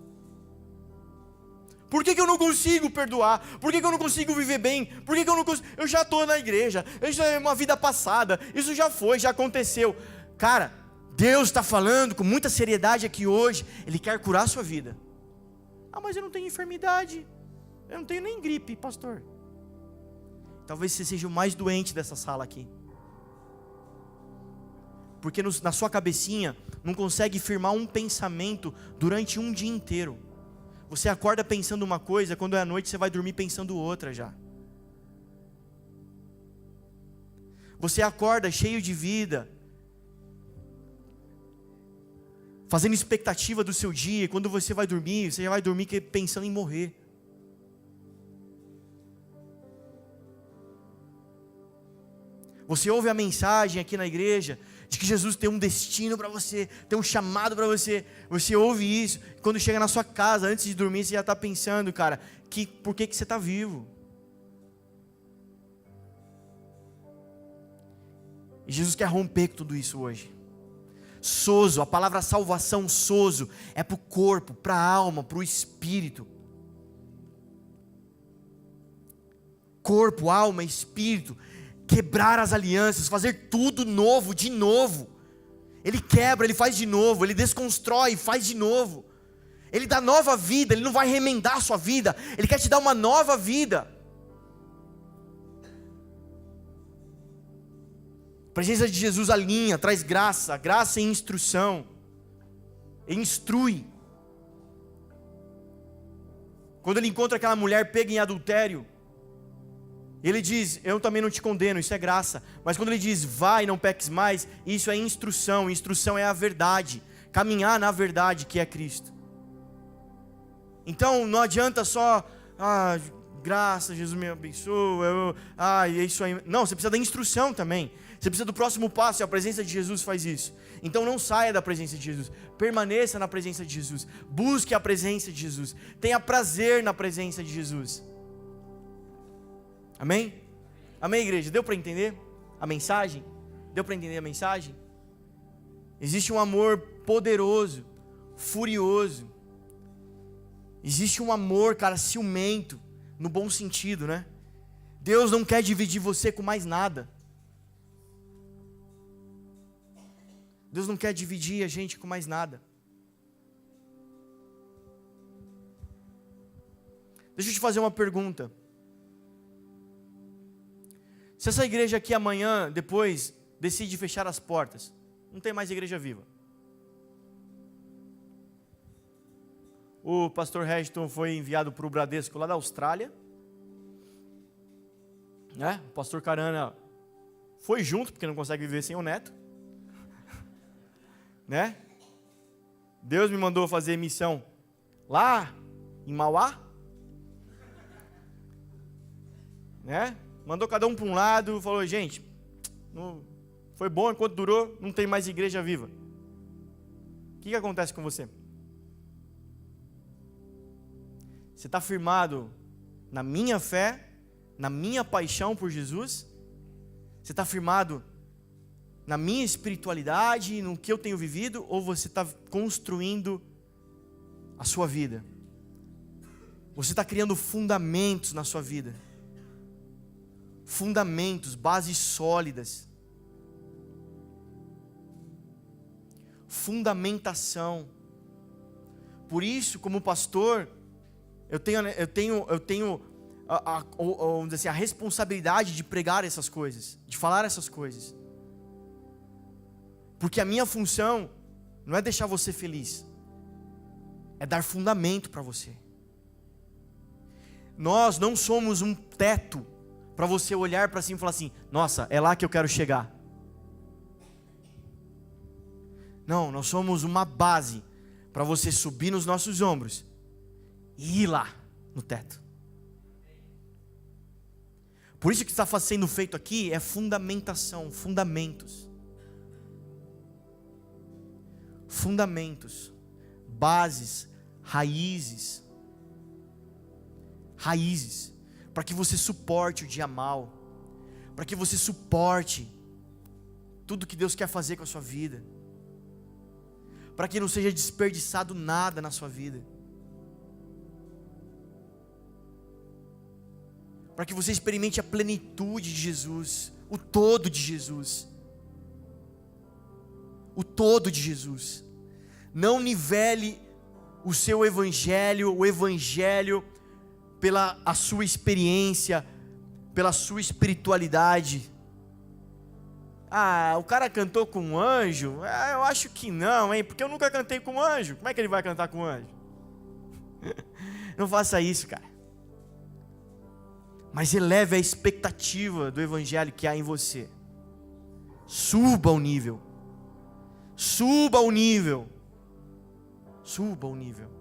Por que eu não consigo perdoar? Por que eu não consigo viver bem? Por que eu não consigo? Eu já estou na igreja, isso é uma vida passada, isso já foi, já aconteceu. Cara, Deus está falando com muita seriedade aqui hoje, Ele quer curar a sua vida. Ah, mas eu não tenho enfermidade, eu não tenho nem gripe, pastor. Talvez você seja o mais doente dessa sala aqui. Porque na sua cabecinha não consegue firmar um pensamento durante um dia inteiro. Você acorda pensando uma coisa, quando é à noite você vai dormir pensando outra já. Você acorda cheio de vida, fazendo expectativa do seu dia, e quando você vai dormir, você já vai dormir pensando em morrer. Você ouve a mensagem aqui na igreja de que Jesus tem um destino para você, tem um chamado para você. Você ouve isso, quando chega na sua casa, antes de dormir, você já está pensando, cara, por que você está vivo? E Jesus quer romper com tudo isso hoje. Sozo, a palavra salvação, sozo, é para o corpo, para a alma, para o espírito. Corpo, alma, espírito. Quebrar as alianças, fazer tudo novo, de novo. Ele quebra, ele faz de novo, ele desconstrói, faz de novo. Ele dá nova vida, ele não vai remendar a sua vida, ele quer te dar uma nova vida. A presença de Jesus alinha, traz graça, graça e instrução. Ele instrui. Quando ele encontra aquela mulher pega em adultério, ele diz, eu também não te condeno, isso é graça. Mas quando ele diz, vai, não peques mais, isso é instrução. Instrução é a verdade, caminhar na verdade que é Cristo. Então não adianta só, graça, Jesus me abençoa, é isso aí. Não, você precisa da instrução também. Você precisa do próximo passo, e a presença de Jesus faz isso. Então não saia da presença de Jesus, permaneça na presença de Jesus, busque a presença de Jesus, tenha prazer na presença de Jesus. Amém? Amém, igreja? Deu para entender a mensagem? Deu para entender a mensagem? Existe um amor poderoso, furioso. Existe um amor, cara, ciumento, no bom sentido, né? Deus não quer dividir você com mais nada. Deus não quer dividir a gente com mais nada. Deixa eu te fazer uma pergunta. Se essa igreja aqui amanhã, depois, decide fechar as portas, não tem mais igreja viva. O pastor Registon foi enviado para o Bradesco lá da Austrália. Né? O pastor Carana foi junto, porque não consegue viver sem o neto. Né? Deus me mandou fazer missão lá em Mauá. Né? mandou cada um para um lado, falou, gente, foi bom enquanto durou, não tem mais igreja viva. O que acontece com você? Você está firmado na minha fé, na minha paixão por Jesus? Você está firmado na minha espiritualidade, no que eu tenho vivido? Ou você está construindo a sua vida? Você está criando fundamentos na sua vida? Fundamentos, bases sólidas. Fundamentação. Por isso, como pastor, eu tenho vamos dizer assim, a responsabilidade de pregar essas coisas, de falar essas coisas. Porque a minha função não é deixar você feliz, é dar fundamento para você. Nós não somos um teto para você olhar para cima e falar assim, nossa, é lá que eu quero chegar. Não, nós somos uma base para você subir nos nossos ombros e ir lá no teto. Por isso que está sendo feito aqui é fundamentação, fundamentos. Fundamentos, bases, raízes. Raízes, para que você suporte o dia mal, para que você suporte tudo que Deus quer fazer com a sua vida, para que não seja desperdiçado nada na sua vida, para que você experimente a plenitude de Jesus, o todo de Jesus, o todo de Jesus. Não nivele o seu evangelho, o evangelho pela a sua experiência, pela sua espiritualidade. Ah, o cara cantou com um anjo? Eu acho que não, hein? Porque eu nunca cantei com um anjo. Como é que ele vai cantar com um anjo? Não faça isso, cara. Mas eleve a expectativa do evangelho que há em você. Suba o nível. Suba o nível. Suba o nível.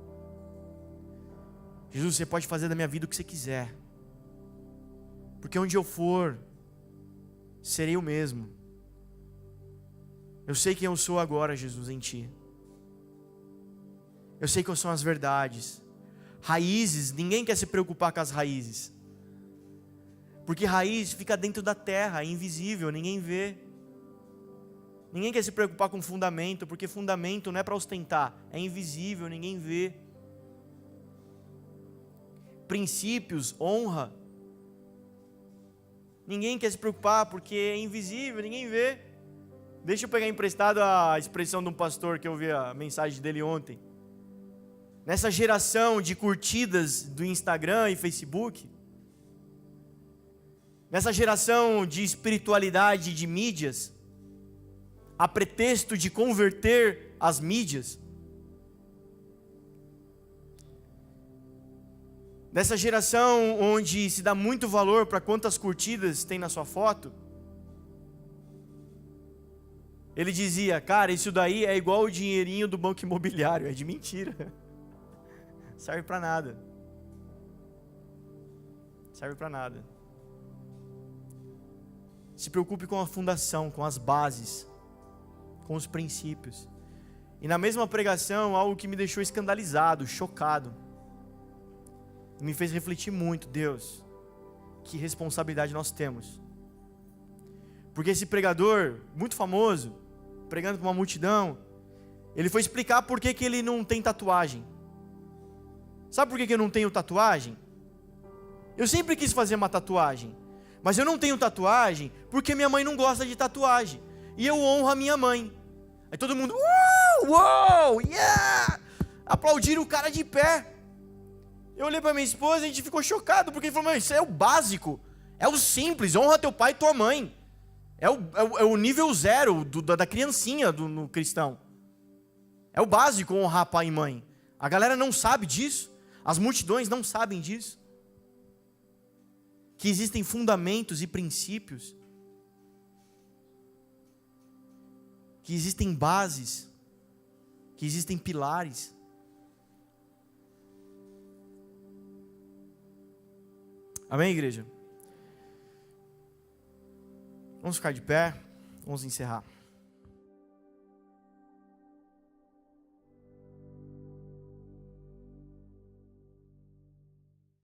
Jesus, você pode fazer da minha vida o que você quiser, porque onde eu for, serei o mesmo. Eu sei quem eu sou agora, Jesus, em Ti. Eu sei quais são as verdades. Raízes, ninguém quer se preocupar com as raízes, porque raiz fica dentro da terra, é invisível, ninguém vê. Ninguém quer se preocupar com fundamento, porque fundamento não é para ostentar, é invisível, ninguém vê. Princípios, honra, ninguém quer se preocupar porque é invisível, ninguém vê. Deixa eu pegar emprestado a expressão de um pastor que eu vi a mensagem dele ontem. Nessa geração de curtidas do Instagram e Facebook, nessa geração de espiritualidade de mídias, a pretexto de converter as mídias, nessa geração onde se dá muito valor para quantas curtidas tem na sua foto, ele dizia, cara, isso daí é igual o dinheirinho do banco imobiliário, é de mentira, serve para nada, serve para nada. Se preocupe com a fundação, com as bases, com os princípios. E na mesma pregação, algo que me deixou escandalizado, chocado, me fez refletir muito. Deus, que responsabilidade nós temos. Porque esse pregador, muito famoso, pregando para uma multidão, ele foi explicar por que ele não tem tatuagem. Sabe por que eu não tenho tatuagem? Eu sempre quis fazer uma tatuagem, mas eu não tenho tatuagem porque minha mãe não gosta de tatuagem, e eu honro a minha mãe. Aí todo mundo, uou, yeah! Aplaudiram o cara de pé. Eu olhei para minha esposa e a gente ficou chocado, porque ele falou, isso é o básico, é o simples, honra teu pai e tua mãe. É o nível zero da criancinha no cristão. É o básico honrar pai e mãe. A galera não sabe disso, as multidões não sabem disso. Que existem fundamentos e princípios, que existem bases, que existem pilares. Amém, igreja? Vamos ficar de pé, vamos encerrar.